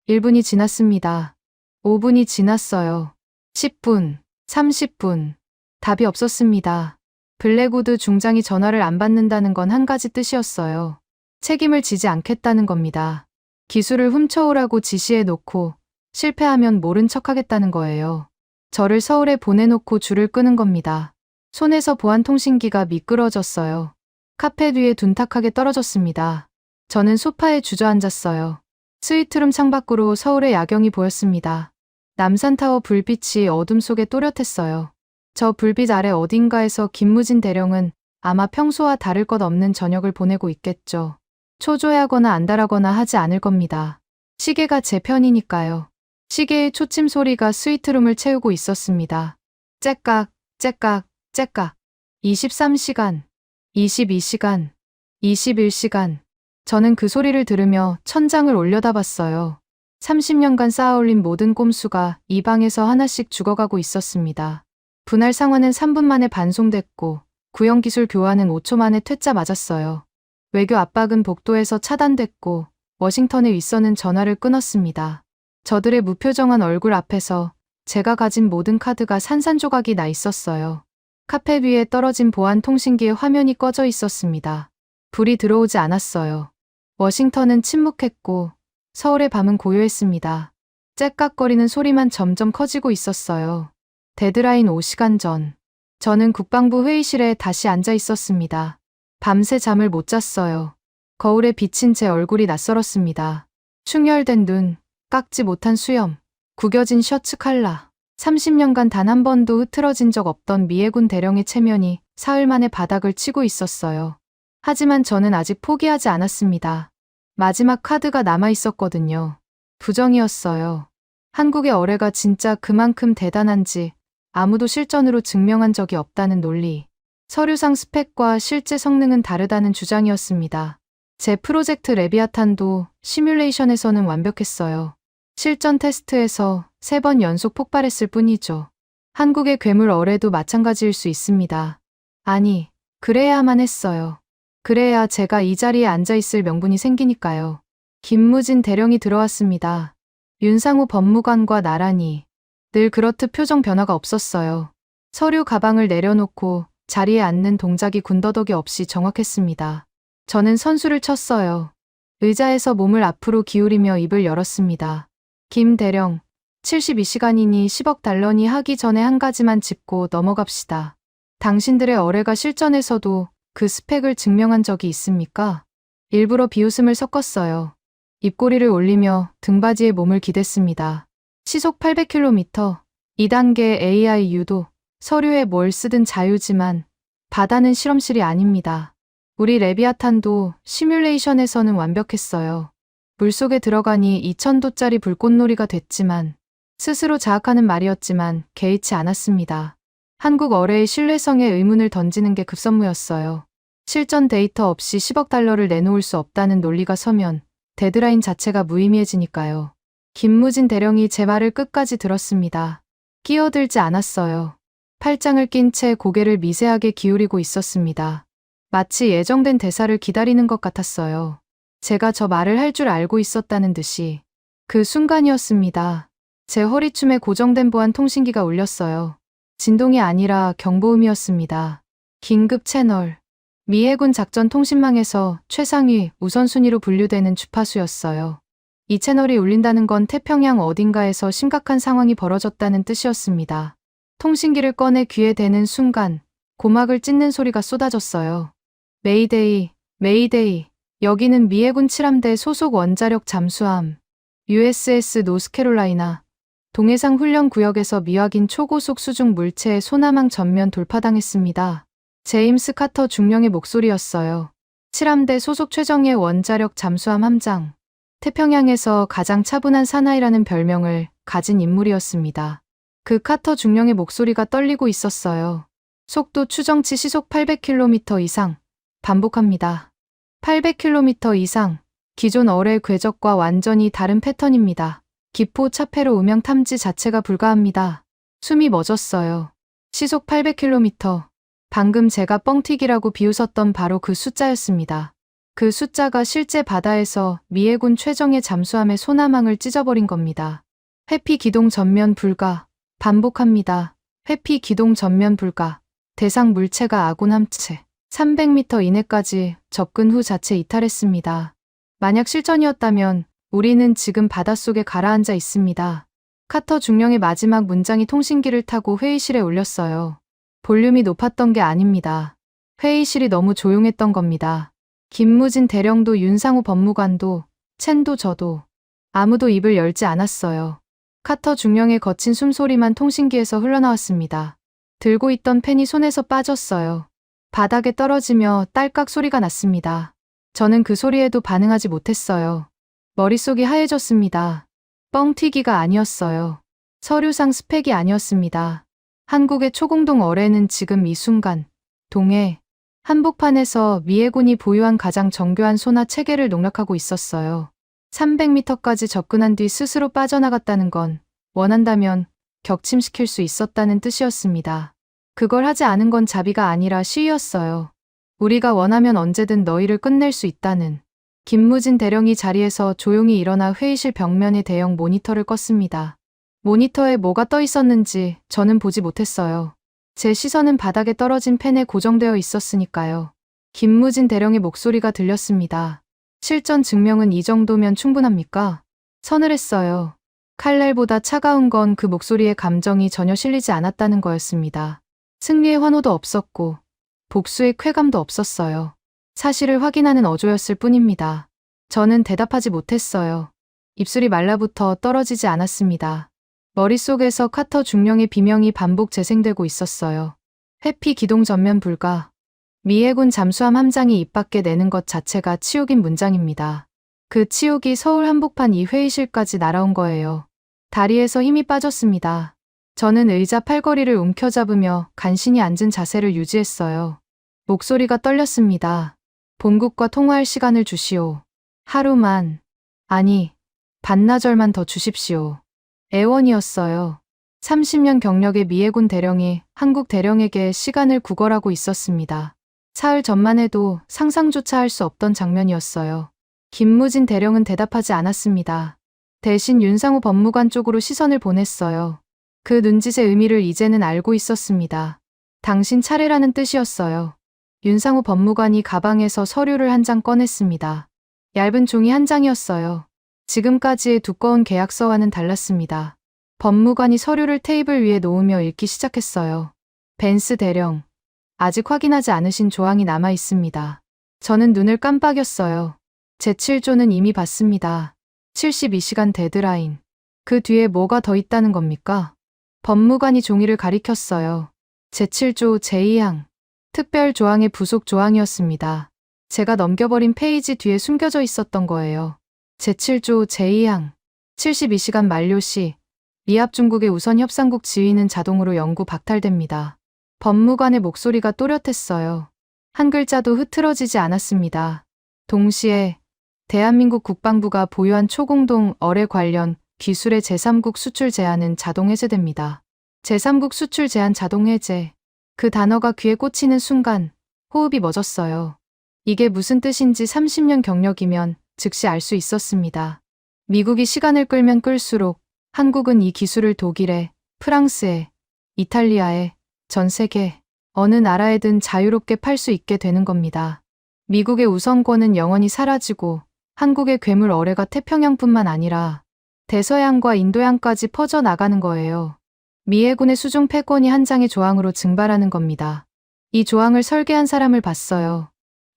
1분이 지났습니다. 5분이 지났어요. 10분, 30분. 답이 없었습니다. 블랙우드 중장이 전화를 안 받는다는 건 한 가지 뜻이었어요. 책임을 지지 않겠다는 겁니다. 기술을 훔쳐오라고 지시해 놓고 실패하면 모른 척하겠다는 거예요. 저를 서울에 보내놓고 줄을 끄는 겁니다. 손에서 보안통신기가 미끄러졌어요. 카페 뒤에 둔탁하게 떨어졌습니다. 저는 소파에 주저앉았어요. 스위트룸 창밖으로 서울의 야경이 보였습니다. 남산타워 불빛이 어둠 속에 또렷했어요. 저 불빛 아래 어딘가에서 김무진 대령은 아마 평소와 다를 것 없는 저녁을 보내고 있겠죠. 초조해하거나 안달하거나 하지 않을 겁니다. 시계가 제 편이니까요. 시계의 초침 소리가 스위트룸을 채우고 있었습니다. 째깍, 째깍, 째깍. 23시간, 22시간, 21시간. 저는 그 소리를 들으며 천장을 올려다봤어요. 30년간 쌓아올린 모든 꼼수가 이 방에서 하나씩 죽어가고 있었습니다. 분할 상환은 3분 만에 반송됐고 구형기술 교환은 5초 만에 퇴짜 맞았어요. 외교 압박은 복도에서 차단됐고 워싱턴의 윗선은 전화를 끊었습니다. 저들의 무표정한 얼굴 앞에서 제가 가진 모든 카드가 산산조각이 나 있었어요. 카펫 위에 떨어진 보안 통신기의 화면이 꺼져 있었습니다. 불이 들어오지 않았어요. 워싱턴은 침묵했고 서울의 밤은 고요했습니다. 째깍거리는 소리만 점점 커지고 있었어요. 데드라인 5시간 전. 저는 국방부 회의실에 다시 앉아 있었습니다. 밤새 잠을 못 잤어요. 거울에 비친 제 얼굴이 낯설었습니다. 충혈된 눈, 깎지 못한 수염, 구겨진 셔츠 칼라. 30년간 단 한 번도 흐트러진 적 없던 미해군 대령의 체면이 사흘 만에 바닥을 치고 있었어요. 하지만 저는 아직 포기하지 않았습니다. 마지막 카드가 남아 있었거든요. 부정이었어요. 한국의 어뢰가 진짜 그만큼 대단한지 아무도 실전으로 증명한 적이 없다는 논리. 서류상 스펙과 실제 성능은 다르다는 주장이었습니다. 제 프로젝트 레비아탄도 시뮬레이션에서는 완벽했어요. 실전 테스트에서 3번 연속 폭발했을 뿐이죠. 한국의 괴물 어뢰도 마찬가지일 수 있습니다. 아니, 그래야만 했어요. 그래야 제가 이 자리에 앉아있을 명분이 생기니까요. 김무진 대령이 들어왔습니다. 윤상호 법무관과 나란히. 늘 그렇듯 표정 변화가 없었어요. 서류 가방을 내려놓고 자리에 앉는 동작이 군더더기 없이 정확했습니다. 저는 선수를 쳤어요. 의자에서 몸을 앞으로 기울이며 입을 열었습니다. 김 대령, 72시간이니 10억 달러니 하기 전에 한 가지만 짚고 넘어갑시다. 당신들의 어뢰가 실전에서도 그 스펙을 증명한 적이 있습니까? 일부러 비웃음을 섞었어요. 입꼬리를 올리며 등받이에 몸을 기댔습니다. 시속 800km, 2단계 AI 유도, 서류에 뭘 쓰든 자유지만 바다는 실험실이 아닙니다. 우리 레비아탄도 시뮬레이션에서는 완벽했어요. 물속에 들어가니 2000도짜리 불꽃놀이가 됐지만 스스로 자학하는 말이었지만 개의치 않았습니다. 한국 어뢰의 신뢰성에 의문을 던지는 게 급선무였어요. 실전 데이터 없이 10억 달러를 내놓을 수 없다는 논리가 서면 데드라인 자체가 무의미해지니까요. 김무진 대령이 제 말을 끝까지 들었습니다. 끼어들지 않았어요. 팔짱을 낀 채 고개를 미세하게 기울이고 있었습니다. 마치 예정된 대사를 기다리는 것 같았어요. 제가 저 말을 할 줄 알고 있었다는 듯이. 그 순간이었습니다. 제 허리춤에 고정된 보안 통신기가 울렸어요. 진동이 아니라 경보음이었습니다. 긴급 채널. 미해군 작전 통신망에서 최상위 우선순위로 분류되는 주파수였어요. 이 채널이 울린다는 건 태평양 어딘가에서 심각한 상황이 벌어졌다는 뜻이었습니다. 통신기를 꺼내 귀에 대는 순간 고막을 찢는 소리가 쏟아졌어요. 메이데이, 메이데이. 여기는 미해군 7함대 소속 원자력 잠수함 USS 노스캐롤라이나. 동해상 훈련 구역에서 미확인 초고속 수중 물체의 소나망 전면 돌파당했습니다. 제임스 카터 중령의 목소리였어요. 7함대 소속 최정예 원자력 잠수함 함장. 태평양에서 가장 차분한 사나이라는 별명을 가진 인물이었습니다. 그 카터 중령의 목소리가 떨리고 있었어요. 속도 추정치 시속 800km 이상. 반복합니다. 800km 이상. 기존 어뢰 궤적과 완전히 다른 패턴입니다. 기포 차폐로 음향 탐지 자체가 불가합니다. 숨이 멎었어요. 시속 800km. 방금 제가 뻥튀기라고 비웃었던 바로 그 숫자였습니다. 그 숫자가 실제 바다에서 미해군 최정예 잠수함의 소나망을 찢어버린 겁니다. 회피 기동 전면 불가. 반복합니다. 회피 기동 전면 불가. 대상 물체가 아군 함체. 300m 이내까지 접근 후 자체 이탈했습니다. 만약 실전이었다면 우리는 지금 바닷속에 가라앉아 있습니다. 카터 중령의 마지막 문장이 통신기를 타고 회의실에 울렸어요. 볼륨이 높았던 게 아닙니다. 회의실이 너무 조용했던 겁니다. 김무진 대령도 윤상호 법무관도 첸도 저도 아무도 입을 열지 않았어요. 카터 중령의 거친 숨소리만 통신기에서 흘러나왔습니다. 들고 있던 펜이 손에서 빠졌어요. 바닥에 떨어지며 딸깍 소리가 났습니다. 저는 그 소리에도 반응하지 못했어요. 머릿속이 하얘졌습니다. 뻥튀기가 아니었어요. 서류상 스펙이 아니었습니다. 한국의 초공동 어뢰는 지금 이 순간 동해 한복판에서 미해군이 보유한 가장 정교한 소나 체계를 농락하고 있었어요. 300m까지 접근한 뒤 스스로 빠져나갔다는 건 원한다면 격침시킬 수 있었다는 뜻이었습니다. 그걸 하지 않은 건 자비가 아니라 시위였어요. 우리가 원하면 언제든 너희를 끝낼 수 있다는. 김무진 대령이 자리에서 조용히 일어나 회의실 벽면에 대형 모니터를 껐습니다. 모니터에 뭐가 떠 있었는지 저는 보지 못했어요. 제 시선은 바닥에 떨어진 펜에 고정되어 있었으니까요. 김무진 대령의 목소리가 들렸습니다. 실전 증명은 이 정도면 충분합니까? 서늘했어요. 칼날보다 차가운 건 그 목소리에 감정이 전혀 실리지 않았다는 거였습니다. 승리의 환호도 없었고 복수의 쾌감도 없었어요. 사실을 확인하는 어조였을 뿐입니다. 저는 대답하지 못했어요. 입술이 말라붙어 떨어지지 않았습니다. 머릿속에서 카터 중령의 비명이 반복 재생되고 있었어요. 회피 기동 전면 불가. 미해군 잠수함 함장이 입 밖에 내는 것 자체가 치욕인 문장입니다. 그 치욕이 서울 한복판 이 회의실까지 날아온 거예요. 다리에서 힘이 빠졌습니다. 저는 의자 팔걸이를 움켜잡으며 간신히 앉은 자세를 유지했어요. 목소리가 떨렸습니다. 본국과 통화할 시간을 주시오. 하루만, 아니, 반나절만 더 주십시오. 애원이었어요. 30년 경력의 미해군 대령이 한국 대령에게 시간을 구걸하고 있었습니다. 사흘 전만 해도 상상조차 할 수 없던 장면이었어요. 김무진 대령은 대답하지 않았습니다. 대신 윤상호 법무관 쪽으로 시선을 보냈어요. 그 눈짓의 의미를 이제는 알고 있었습니다. 당신 차례라는 뜻이었어요. 윤상호 법무관이 가방에서 서류를 한 장 꺼냈습니다. 얇은 종이 한 장이었어요. 지금까지의 두꺼운 계약서와는 달랐습니다. 법무관이 서류를 테이블 위에 놓으며 읽기 시작했어요. 벤스 대령, 아직 확인하지 않으신 조항이 남아 있습니다. 저는 눈을 깜빡였어요. 제 7조는 이미 봤습니다. 72시간 데드라인. 그 뒤에 뭐가 더 있다는 겁니까? 법무관이 종이를 가리켰어요. 제 7조 제2항. 특별 조항의 부속 조항이었습니다. 제가 넘겨버린 페이지 뒤에 숨겨져 있었던 거예요. 제 7조 제2항. 72시간 만료 시 미합 중국의 우선 협상국 지위는 자동으로 영구 박탈됩니다. 법무관의 목소리가 또렷했어요. 한 글자도 흐트러지지 않았습니다. 동시에 대한민국 국방부가 보유한 초공동 어뢰 관련 기술의 제3국 수출 제한은 자동 해제됩니다. 제3국 수출 제한 자동 해제. 그 단어가 귀에 꽂히는 순간 호흡이 멎었어요. 이게 무슨 뜻인지 30년 경력이면 즉시 알 수 있었습니다. 미국이 시간을 끌면 끌수록 한국은 이 기술을 독일에, 프랑스에, 이탈리아에, 전 세계 어느 나라에든 자유롭게 팔 수 있게 되는 겁니다. 미국의 우선권은 영원히 사라지고 한국의 괴물 어뢰가 태평양뿐만 아니라 대서양과 인도양까지 퍼져나가는 거예요. 미해군의 수중 패권이 한 장의 조항으로 증발하는 겁니다. 이 조항을 설계한 사람을 봤어요.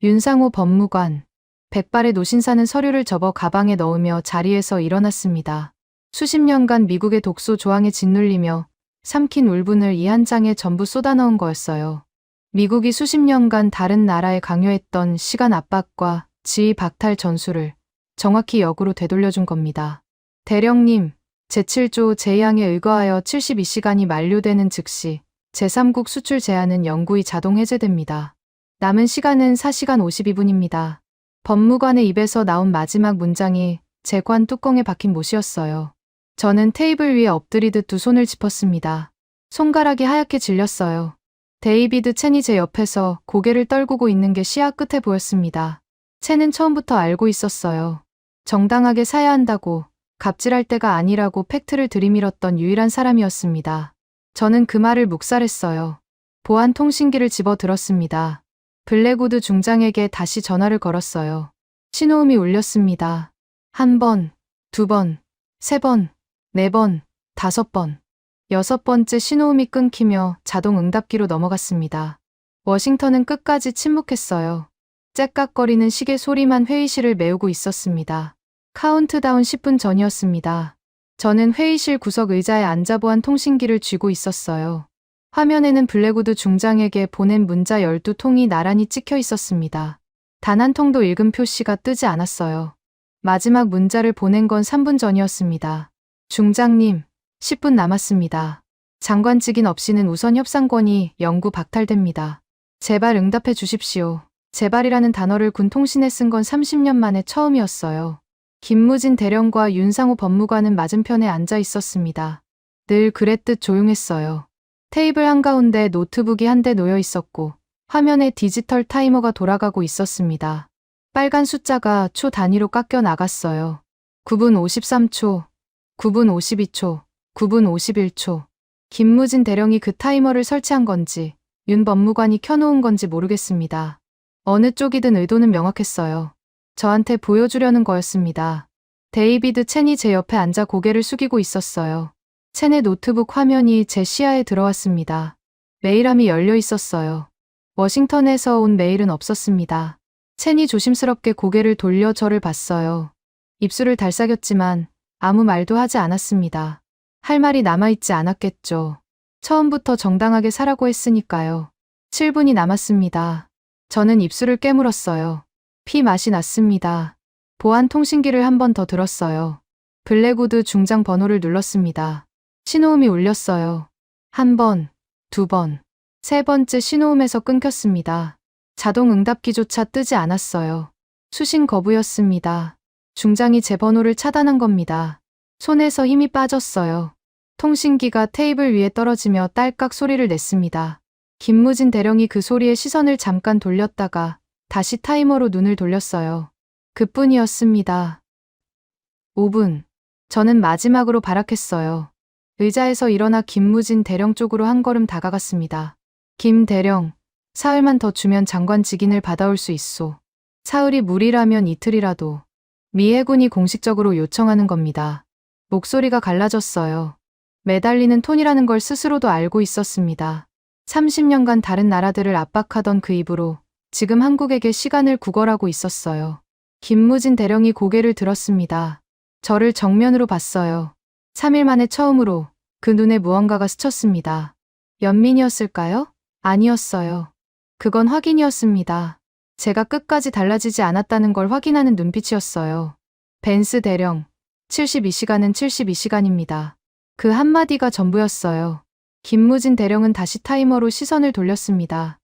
윤상호 법무관. 백발의 노신사는 서류를 접어 가방에 넣으며 자리에서 일어났습니다. 수십 년간 미국의 독소 조항에 짓눌리며 삼킨 울분을 이 한 장에 전부 쏟아넣은 거였어요. 미국이 수십 년간 다른 나라에 강요했던 시간 압박과 지위 박탈 전술을 정확히 역으로 되돌려준 겁니다. 대령님, 제7조 제2항에 의거하여 72시간이 만료되는 즉시 제3국 수출 제한은 영구히 자동 해제됩니다. 남은 시간은 4시간 52분입니다. 법무관의 입에서 나온 마지막 문장이 제 관 뚜껑에 박힌 못이었어요. 저는 테이블 위에 엎드리듯 두 손을 짚었습니다. 손가락이 하얗게 질렸어요. 데이비드 첸이 제 옆에서 고개를 떨구고 있는 게 시야 끝에 보였습니다. 첸은 처음부터 알고 있었어요. 정당하게 사야 한다고, 갑질할 때가 아니라고 팩트를 들이밀었던 유일한 사람이었습니다. 저는 그 말을 묵살했어요. 보안 통신기를 집어들었습니다. 블랙우드 중장에게 다시 전화를 걸었어요. 신호음이 울렸습니다. 1번, 2번, 3번, 4번, 5번. 6번째 신호음이 끊기며 자동 응답기로 넘어갔습니다. 워싱턴은 끝까지 침묵했어요. 째깍거리는 시계 소리만 회의실을 메우고 있었습니다. 카운트다운 10분 전이었습니다. 저는 회의실 구석 의자에 앉아 보안 통신기를 쥐고 있었어요. 화면에는 블랙우드 중장에게 보낸 문자 12통이 나란히 찍혀 있었습니다. 단 한 통도 읽은 표시가 뜨지 않았어요. 마지막 문자를 보낸 건 3분 전이었습니다. 중장님, 10분 남았습니다. 장관 직인 없이는 우선 협상권이 영구 박탈됩니다. 제발 응답해 주십시오. 제발이라는 단어를 군 통신에 쓴 건 30년 만에 처음이었어요. 김무진 대령과 윤상호 법무관은 맞은편에 앉아 있었습니다. 늘 그랬듯 조용했어요. 테이블 한가운데 노트북이 한 대 놓여 있었고 화면에 디지털 타이머가 돌아가고 있었습니다. 빨간 숫자가 초 단위로 깎여 나갔어요. 9분 53초, 9분 52초, 9분 51초. 김무진 대령이 그 타이머를 설치한 건지 윤 법무관이 켜놓은 건지 모르겠습니다. 어느 쪽이든 의도는 명확했어요. 저한테 보여주려는 거였습니다. 데이비드 첸이 제 옆에 앉아 고개를 숙이고 있었어요. 첸의 노트북 화면이 제 시야에 들어왔습니다. 메일함이 열려 있었어요. 워싱턴에서 온 메일은 없었습니다. 첸이 조심스럽게 고개를 돌려 저를 봤어요. 입술을 달싹였지만 아무 말도 하지 않았습니다. 할 말이 남아있지 않았겠죠. 처음부터 정당하게 사라고 했으니까요. 7분이 남았습니다. 저는 입술을 깨물었어요. 피 맛이 났습니다. 보안 통신기를 한 번 더 들었어요. 블랙우드 중장 번호를 눌렀습니다. 신호음이 울렸어요. 한 번, 두 번, 세 번째 신호음에서 끊겼습니다. 자동 응답기조차 뜨지 않았어요. 수신 거부였습니다. 중장이 제 번호를 차단한 겁니다. 손에서 힘이 빠졌어요. 통신기가 테이블 위에 떨어지며 딸깍 소리를 냈습니다. 김무진 대령이 그 소리에 시선을 잠깐 돌렸다가 다시 타이머로 눈을 돌렸어요. 그뿐이었습니다. 5분. 저는 마지막으로 발악했어요. 의자에서 일어나 김무진 대령 쪽으로 한 걸음 다가갔습니다. 김 대령, 사흘만 더 주면 장관 직인을 받아올 수 있소. 사흘이 무리라면 이틀이라도. 미 해군이 공식적으로 요청하는 겁니다. 목소리가 갈라졌어요. 매달리는 톤이라는 걸 스스로도 알고 있었습니다. 30년간 다른 나라들을 압박하던 그 입으로 지금 한국에게 시간을 구걸하고 있었어요. 김무진 대령이 고개를 들었습니다. 저를 정면으로 봤어요. 3일 만에 처음으로 그 눈에 무언가가 스쳤습니다. 연민이었을까요? 아니었어요. 그건 확인이었습니다. 제가 끝까지 달라지지 않았다는 걸 확인하는 눈빛이었어요. 벤스 대령, 72시간은 72시간입니다. 그 한마디가 전부였어요. 김무진 대령은 다시 타이머로 시선을 돌렸습니다.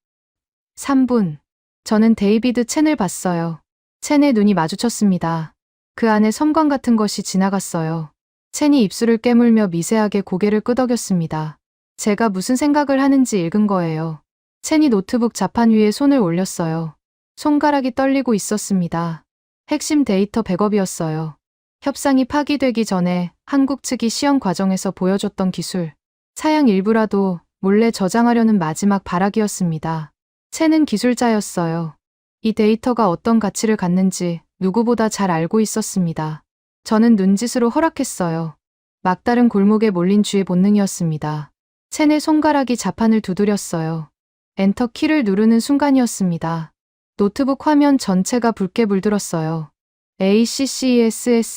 3분. 저는 데이비드 첸을 봤어요. 첸의 눈이 마주쳤습니다. 그 안에 섬광 같은 것이 지나갔어요. 첸이 입술을 깨물며 미세하게 고개를 끄덕였습니다. 제가 무슨 생각을 하는지 읽은 거예요. 첸이 노트북 자판 위에 손을 올렸어요. 손가락이 떨리고 있었습니다. 핵심 데이터 백업이었어요. 협상이 파기되기 전에 한국 측이 시험 과정에서 보여줬던 기술. 사양 일부라도 몰래 저장하려는 마지막 발악이었습니다. 첸은 기술자였어요. 이 데이터가 어떤 가치를 갖는지 누구보다 잘 알고 있었습니다. 저는 눈짓으로 허락했어요. 막다른 골목에 몰린 쥐의 본능이었습니다. 첸의 손가락이 자판을 두드렸어요. 엔터 키를 누르는 순간이었습니다. 노트북 화면 전체가 붉게 물들었어요.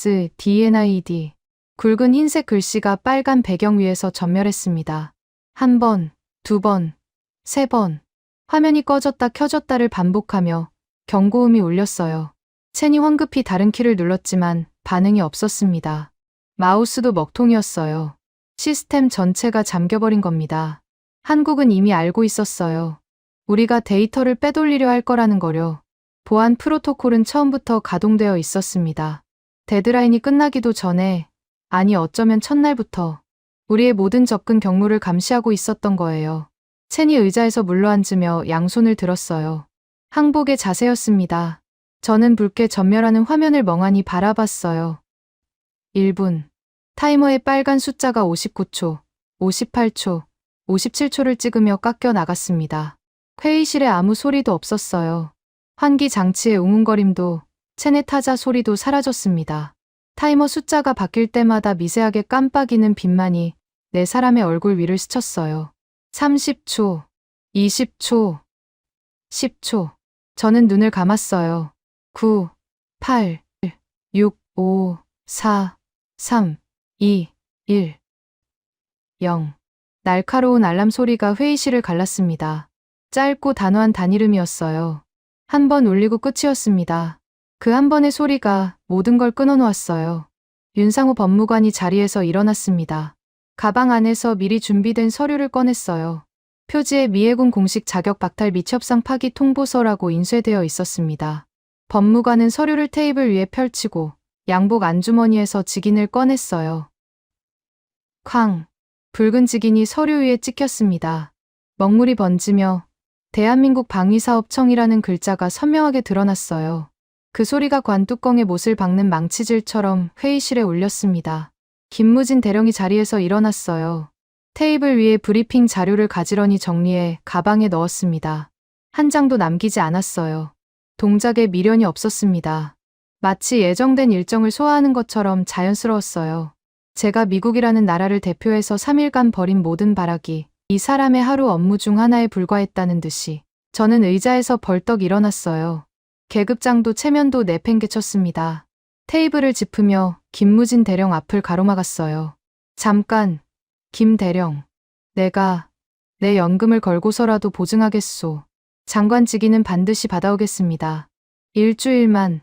ACCESS-DNID. 굵은 흰색 글씨가 빨간 배경 위에서 전멸했습니다. 한 번, 두 번, 세 번. 화면이 꺼졌다 켜졌다를 반복하며 경고음이 울렸어요. 첸이 황급히 다른 키를 눌렀지만 반응이 없었습니다. 마우스도 먹통이었어요. 시스템 전체가 잠겨버린 겁니다. 한국은 이미 알고 있었어요. 우리가 데이터를 빼돌리려 할 거라는 거려. 보안 프로토콜은 처음부터 가동되어 있었습니다. 데드라인이 끝나기도 전에, 아니 어쩌면 첫날부터 우리의 모든 접근 경로를 감시하고 있었던 거예요. 첸이 의자에서 물러앉으며 양손을 들었어요. 항복의 자세였습니다. 저는 붉게 전멸하는 화면을 멍하니 바라봤어요. 1분. 타이머의 빨간 숫자가 59초, 58초, 57초를 찍으며 깎여 나갔습니다. 회의실에 아무 소리도 없었어요. 환기 장치의 웅웅거림도, 첸의 타자 소리도 사라졌습니다. 타이머 숫자가 바뀔 때마다 미세하게 깜빡이는 빛만이 네 사람의 얼굴 위를 스쳤어요. 30초, 20초, 10초. 저는 눈을 감았어요. 9, 8, 6, 5, 4, 3, 2, 1, 0. 날카로운 알람 소리가 회의실을 갈랐습니다. 짧고 단호한 단이름이었어요. 한 번 울리고 끝이었습니다. 그 한 번의 소리가 모든 걸 끊어놓았어요. 윤상호 법무관이 자리에서 일어났습니다. 가방 안에서 미리 준비된 서류를 꺼냈어요. 표지에 미해군 공식 자격 박탈 및 협상 파기 통보서라고 인쇄되어 있었습니다. 법무관은 서류를 테이블 위에 펼치고 양복 안주머니에서 직인을 꺼냈어요. 쾅! 붉은 직인이 서류 위에 찍혔습니다. 먹물이 번지며 대한민국 방위사업청이라는 글자가 선명하게 드러났어요. 그 소리가 관뚜껑에 못을 박는 망치질처럼 회의실에 울렸습니다. 김무진 대령이 자리에서 일어났어요. 테이블 위에 브리핑 자료를 가지런히 정리해 가방에 넣었습니다. 한 장도 남기지 않았어요. 동작에 미련이 없었습니다. 마치 예정된 일정을 소화하는 것처럼 자연스러웠어요. 제가 미국이라는 나라를 대표해서 3일간 벌인 모든 발악이 이 사람의 하루 업무 중 하나에 불과했다는 듯이 저는 의자에서 벌떡 일어났어요. 계급장도 체면도 내팽개쳤습니다. 테이블을 짚으며 김무진 대령 앞을 가로막았어요. 잠깐, 김 대령. 내가 내 연금을 걸고서라도 보증하겠소. 장관 직위는 반드시 받아오겠습니다. 일주일만,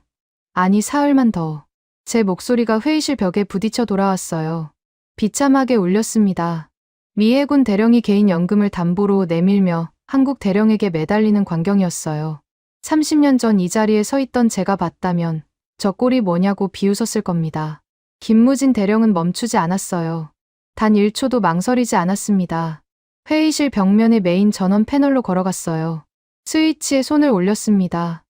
아니 사흘만 더. 제 목소리가 회의실 벽에 부딪혀 돌아왔어요. 비참하게 울렸습니다. 미해군 대령이 개인 연금을 담보로 내밀며 한국 대령에게 매달리는 광경이었어요. 30년 전 이 자리에 서 있던 제가 봤다면 저 꼴이 뭐냐고 비웃었을 겁니다. 김무진 대령은 멈추지 않았어요. 단 1초도 망설이지 않았습니다. 회의실 벽면에 메인 전원 패널로 걸어갔어요. 스위치에 손을 올렸습니다.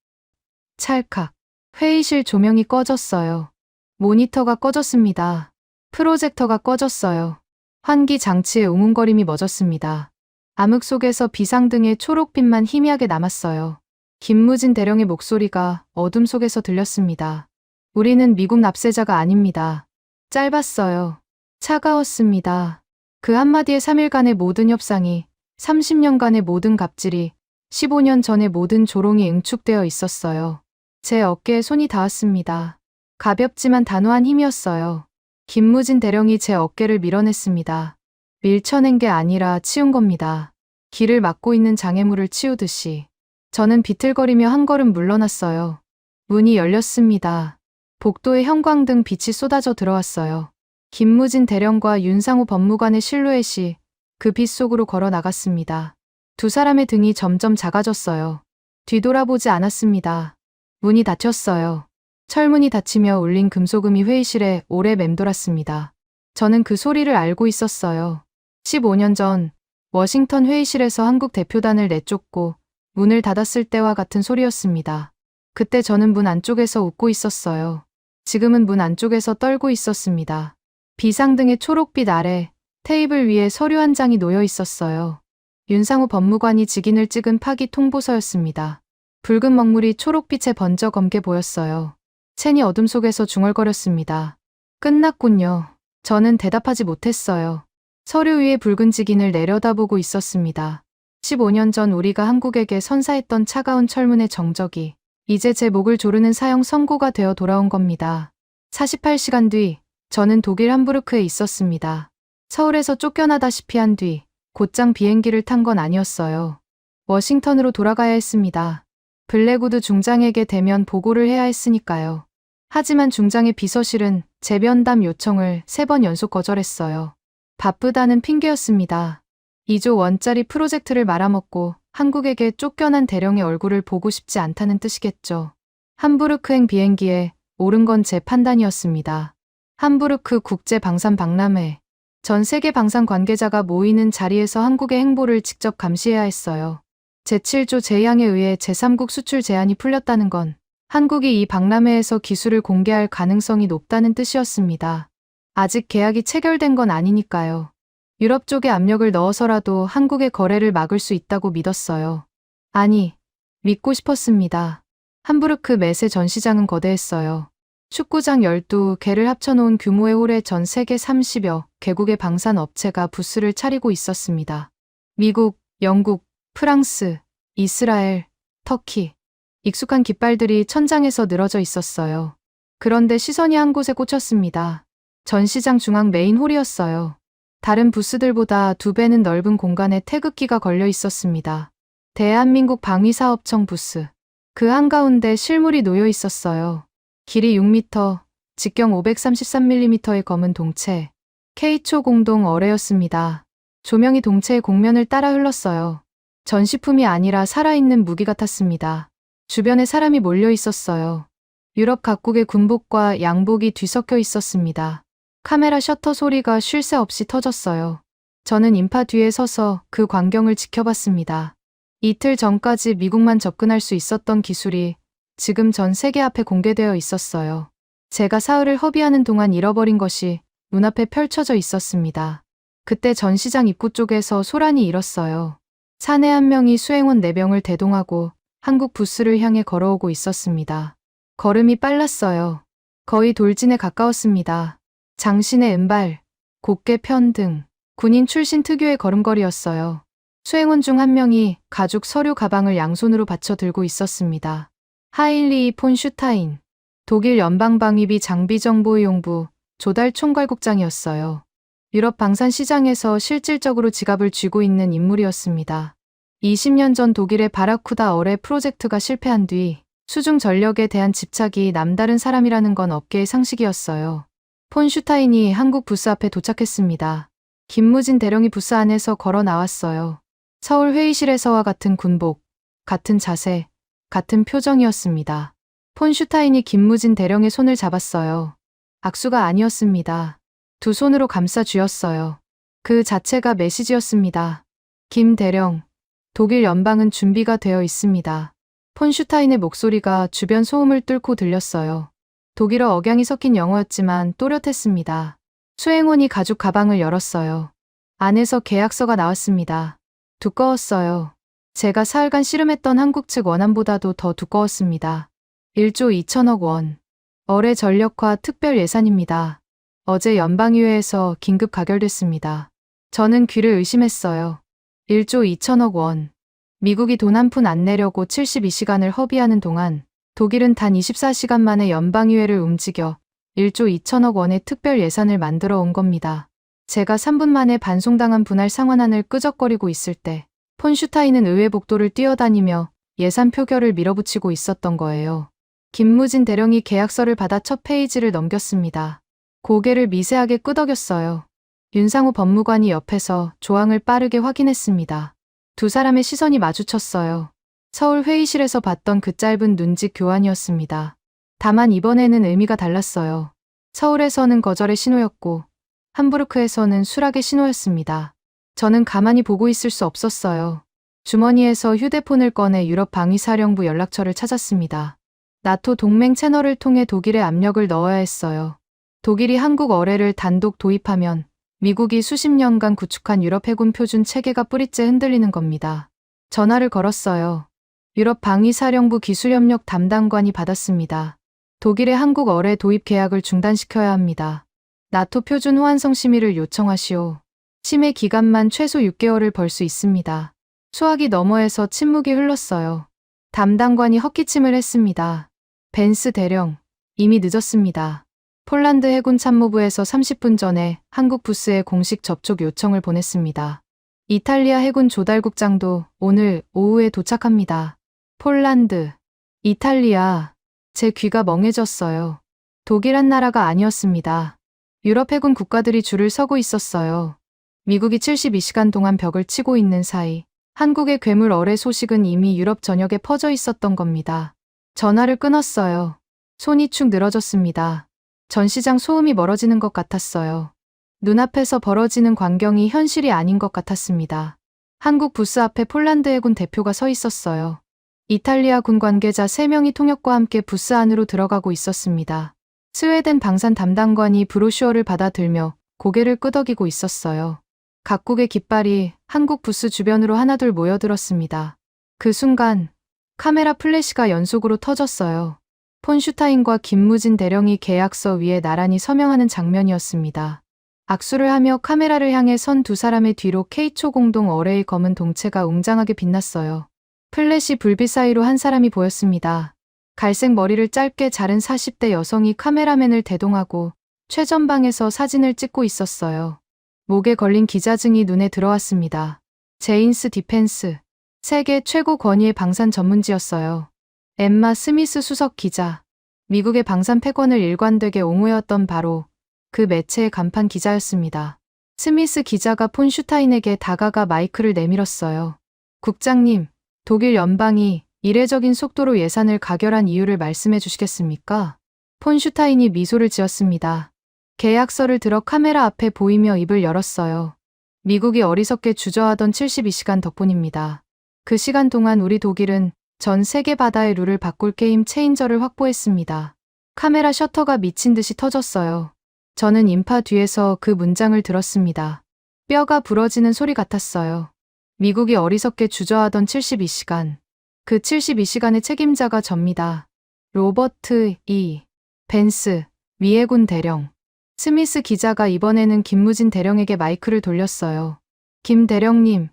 찰칵. 회의실 조명이 꺼졌어요. 모니터가 꺼졌습니다. 프로젝터가 꺼졌어요. 환기 장치의 웅웅거림이 멎었습니다. 암흑 속에서 비상등의 초록빛만 희미하게 남았어요. 김무진 대령의 목소리가 어둠 속에서 들렸습니다. 우리는 미국 납세자가 아닙니다. 짧았어요. 차가웠습니다. 그 한마디에 3일간의 모든 협상이, 30년간의 모든 갑질이, 15년 전의 모든 조롱이 응축되어 있었어요. 제 어깨에 손이 닿았습니다. 가볍지만 단호한 힘이었어요. 김무진 대령이 제 어깨를 밀어냈습니다. 밀쳐낸 게 아니라 치운 겁니다. 길을 막고 있는 장애물을 치우듯이. 저는 비틀거리며 한 걸음 물러났어요. 문이 열렸습니다. 복도에 형광등 빛이 쏟아져 들어왔어요. 김무진 대령과 윤상호 법무관의 실루엣이 그 빛 속으로 걸어 나갔습니다. 두 사람의 등이 점점 작아졌어요. 뒤돌아보지 않았습니다. 문이 닫혔어요. 철문이 닫히며 울린 금소금이 회의실에 오래 맴돌았습니다. 저는 그 소리를 알고 있었어요. 15년 전 워싱턴 회의실에서 한국 대표단을 내쫓고 문을 닫았을 때와 같은 소리였습니다. 그때 저는 문 안쪽에서 웃고 있었어요. 지금은 문 안쪽에서 떨고 있었습니다. 비상등의 초록빛 아래 테이블 위에 서류 한 장이 놓여 있었어요. 윤상호 법무관이 직인을 찍은 파기 통보서였습니다. 붉은 먹물이 초록빛에 번져 검게 보였어요. 첸이 어둠 속에서 중얼거렸습니다. 끝났군요. 저는 대답하지 못했어요. 서류 위에 붉은 직인을 내려다보고 있었습니다. 15년 전 우리가 한국에게 선사했던 차가운 철문의 정적이 이제 제 목을 조르는 사형 선고가 되어 돌아온 겁니다. 48시간 뒤 저는 독일 함부르크에 있었습니다. 서울에서 쫓겨나다시피 한 뒤 곧장 비행기를 탄 건 아니었어요. 워싱턴으로 돌아가야 했습니다. 블랙우드 중장에게 대면 보고를 해야 했으니까요. 하지만 중장의 비서실은 제 면담 요청을 3번 연속 거절했어요. 바쁘다는 핑계였습니다. 2조 원짜리 프로젝트를 말아먹고 한국에게 쫓겨난 대령의 얼굴을 보고 싶지 않다는 뜻이겠죠. 함부르크행 비행기에 오른 건 제 판단이었습니다. 함부르크 국제 방산 박람회. 전 세계 방산 관계자가 모이는 자리에서 한국의 행보를 직접 감시해야 했어요. 제7조 제2항에 의해 제3국 수출 제한이 풀렸다는 건 한국이 이 박람회에서 기술을 공개할 가능성이 높다는 뜻이었습니다. 아직 계약이 체결된 건 아니니까요. 유럽 쪽에 압력을 넣어서라도 한국의 거래를 막을 수 있다고 믿었어요. 아니, 믿고 싶었습니다. 함부르크 매세 전시장은 거대했어요. 축구장 12개를 합쳐놓은 규모의 홀에 전 세계 30여 개국의 방산 업체가 부스를 차리고 있었습니다. 미국, 영국, 프랑스, 이스라엘, 터키. 익숙한 깃발들이 천장에서 늘어져 있었어요. 그런데 시선이 한 곳에 꽂혔습니다. 전시장 중앙 메인 홀이었어요. 다른 부스들보다 2배는 넓은 공간에 태극기가 걸려 있었습니다. 대한민국 방위사업청 부스. 그 한가운데 실물이 놓여 있었어요. 길이 6m, 직경 533mm의 검은 동체. K초 공동 어뢰였습니다. 조명이 동체의 곡면을 따라 흘렀어요. 전시품이 아니라 살아있는 무기 같았습니다. 주변에 사람이 몰려 있었어요. 유럽 각국의 군복과 양복이 뒤섞여 있었습니다. 카메라 셔터 소리가 쉴 새 없이 터졌어요. 저는 인파 뒤에 서서 그 광경을 지켜봤습니다. 이틀 전까지 미국만 접근할 수 있었던 기술이 지금 전 세계 앞에 공개되어 있었어요. 제가 사흘을 허비하는 동안 잃어버린 것이 눈앞에 펼쳐져 있었습니다. 그때 전시장 입구 쪽에서 소란이 일었어요. 사내 한 명이 수행원 4명을 대동하고 한국 부스를 향해 걸어오고 있었습니다. 걸음이 빨랐어요. 거의 돌진에 가까웠습니다. 장신의 은발, 곧게 편등, 군인 출신 특유의 걸음걸이였어요. 수행원 중 한 명이 가죽 서류 가방을 양손으로 받쳐 들고 있었습니다. 하인리히 폰 슈타인, 독일 연방방위비 장비정보용부 조달 총괄국장이었어요. 유럽 방산 시장에서 실질적으로 지갑을 쥐고 있는 인물이었습니다. 20년 전 독일의 바라쿠다 어뢰 프로젝트가 실패한 뒤 수중 전력에 대한 집착이 남다른 사람이라는 건 업계의 상식이었어요. 폰 슈타인이 한국 부스 앞에 도착했습니다. 김무진 대령이 부스 안에서 걸어 나왔어요. 서울 회의실에서와 같은 군복, 같은 자세, 같은 표정이었습니다. 폰 슈타인이 김무진 대령의 손을 잡았어요. 악수가 아니었습니다. 두 손으로 감싸 쥐었어요. 그 자체가 메시지였습니다. 김 대령, 독일 연방은 준비가 되어 있습니다. 폰 슈타인의 목소리가 주변 소음을 뚫고 들렸어요. 독일어 억양이 섞인 영어였지만 또렷했습니다. 수행원이 가죽 가방을 열었어요. 안에서 계약서가 나왔습니다. 두꺼웠어요. 제가 사흘간 씨름했던 한국 측 원안보다도 더 두꺼웠습니다. 1조 2천억 원. 어뢰 전력화 특별 예산입니다. 어제 연방의회에서 긴급 가결됐습니다. 저는 귀를 의심했어요. 1조 2천억 원. 미국이 돈 한 푼 안 내려고 72시간을 허비하는 동안 독일은 단 24시간 만에 연방의회를 움직여 1조 2천억 원의 특별 예산을 만들어 온 겁니다. 제가 3분 만에 반송당한 분할 상환안을 끄적거리고 있을 때 폰 슈타인은 의회 복도를 뛰어다니며 예산 표결을 밀어붙이고 있었던 거예요. 김무진 대령이 계약서를 받아 첫 페이지를 넘겼습니다. 고개를 미세하게 끄덕였어요. 윤상호 법무관이 옆에서 조항을 빠르게 확인했습니다. 두 사람의 시선이 마주쳤어요. 서울 회의실에서 봤던 그 짧은 눈짓 교환이었습니다. 다만 이번에는 의미가 달랐어요. 서울에서는 거절의 신호였고 함부르크에서는 수락의 신호였습니다. 저는 가만히 보고 있을 수 없었어요. 주머니에서 휴대폰을 꺼내 유럽 방위사령부 연락처를 찾았습니다. 나토 동맹 채널을 통해 독일에 압력을 넣어야 했어요. 독일이 한국 어뢰를 단독 도입하면 미국이 수십 년간 구축한 유럽 해군 표준 체계가 뿌리째 흔들리는 겁니다. 전화를 걸었어요. 유럽 방위사령부 기술협력 담당관이 받았습니다. 독일의 한국 어뢰 도입 계약을 중단시켜야 합니다. 나토 표준 호환성 심의를 요청하시오. 심의 기간만 최소 6개월을 벌 수 있습니다. 수화기 너머에서 침묵이 흘렀어요. 담당관이 헛기침을 했습니다. 벤스 대령, 이미 늦었습니다. 폴란드 해군 참모부에서 30분 전에 한국 부스에 공식 접촉 요청을 보냈습니다. 이탈리아 해군 조달국장도 오늘 오후에 도착합니다. 폴란드, 이탈리아, 제 귀가 멍해졌어요. 독일 한 나라가 아니었습니다. 유럽 해군 국가들이 줄을 서고 있었어요. 미국이 72시간 동안 벽을 치고 있는 사이 한국의 괴물 어뢰 소식은 이미 유럽 전역에 퍼져 있었던 겁니다. 전화를 끊었어요. 손이 축 늘어졌습니다. 전시장 소음이 멀어지는 것 같았어요. 눈앞에서 벌어지는 광경이 현실이 아닌 것 같았습니다. 한국 부스 앞에 폴란드 해군 대표가 서 있었어요. 이탈리아 군 관계자 3명이 통역과 함께 부스 안으로 들어가고 있었습니다. 스웨덴 방산 담당관이 브로슈어를 받아들며 고개를 끄덕이고 있었어요. 각국의 깃발이 한국 부스 주변으로 하나둘 모여들었습니다. 그 순간 카메라 플래시가 연속으로 터졌어요. 폰 슈타인과 김무진 대령이 계약서 위에 나란히 서명하는 장면이었습니다. 악수를 하며 카메라를 향해 선 두 사람의 뒤로 K초 공동 어뢰의 검은 동체가 웅장하게 빛났어요. 플래시 불빛 사이로 한 사람이 보였습니다. 갈색 머리를 짧게 자른 40대 여성이 카메라맨을 대동하고 최전방에서 사진을 찍고 있었어요. 목에 걸린 기자증이 눈에 들어왔습니다. 제인스 디펜스. 세계 최고 권위의 방산 전문지였어요. 엠마 스미스 수석 기자. 미국의 방산 패권을 일관되게 옹호해왔던 바로 그 매체의 간판 기자였습니다. 스미스 기자가 폰 슈타인에게 다가가 마이크를 내밀었어요. 국장님, 독일 연방이 이례적인 속도로 예산을 가결한 이유를 말씀해 주시겠습니까? 폰 슈타인이 미소를 지었습니다. 계약서를 들어 카메라 앞에 보이며 입을 열었어요. 미국이 어리석게 주저하던 72시간 덕분입니다. 그 시간 동안 우리 독일은 전 세계 바다의 룰을 바꿀 게임 체인저를 확보했습니다. 카메라 셔터가 미친 듯이 터졌어요. 저는 인파 뒤에서 그 문장을 들었습니다. 뼈가 부러지는 소리 같았어요. 미국이 어리석게 주저하던 72시간. 그 72시간의 책임자가 접니다. 로버트 E. 벤스, 미 해군 대령. 스미스 기자가 이번에는 김무진 대령에게 마이크를 돌렸어요. 김 대령님,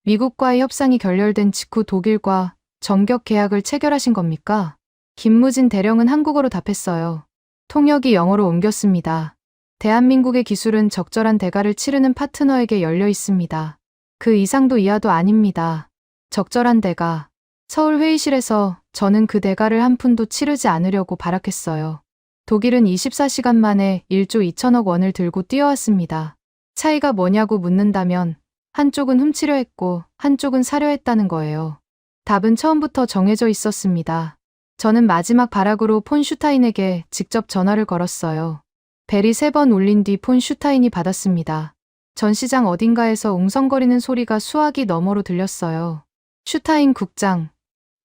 미국과의 협상이 결렬된 직후 독일과 정격 계약을 체결하신 겁니까? 김무진 대령은 한국어로 답했어요. 통역이 영어로 옮겼습니다. 대한민국의 기술은 적절한 대가를 치르는 파트너에게 열려 있습니다. 그 이상도 이하도 아닙니다. 적절한 대가. 서울 회의실에서 저는 그 대가를 한 푼도 치르지 않으려고 발악했어요. 독일은 24시간 만에 1조 2천억 원을 들고 뛰어왔습니다. 차이가 뭐냐고 묻는다면 한쪽은 훔치려 했고 한쪽은 사려 했다는 거예요. 답은 처음부터 정해져 있었습니다. 저는 마지막 발악으로 폰 슈타인에게 직접 전화를 걸었어요. 벨이 3번 울린 뒤 폰 슈타인이 받았습니다. 전시장 어딘가에서 웅성거리는 소리가 수화기 너머로 들렸어요. 슈타인 국장,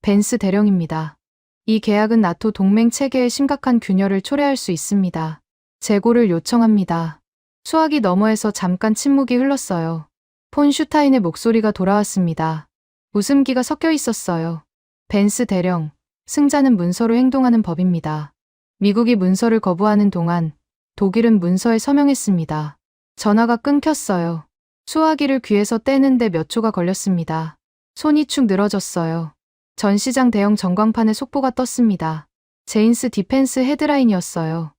벤스 대령입니다. 이 계약은 나토 동맹 체계에 심각한 균열을 초래할 수 있습니다. 재고를 요청합니다. 수화기 너머에서 잠깐 침묵이 흘렀어요. 폰 슈타인의 목소리가 돌아왔습니다. 웃음기가 섞여 있었어요. 벤스 대령, 승자는 문서로 행동하는 법입니다. 미국이 문서를 거부하는 동안 독일은 문서에 서명했습니다. 전화가 끊겼어요. 수화기를 귀에서 떼는데 몇 초가 걸렸습니다. 손이 축 늘어졌어요. 전시장 대형 전광판에 속보가 떴습니다. 제인스 디펜스 헤드라인이었어요.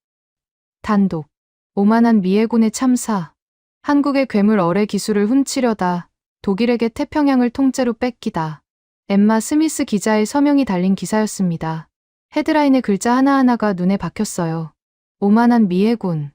단독. 오만한 미 해군의 참사. 한국의 괴물 어뢰 기술을 훔치려다 독일에게 태평양을 통째로 뺏기다. 엠마 스미스 기자의 서명이 달린 기사였습니다. 헤드라인의 글자 하나하나가 눈에 박혔어요. 오만한 미 해군.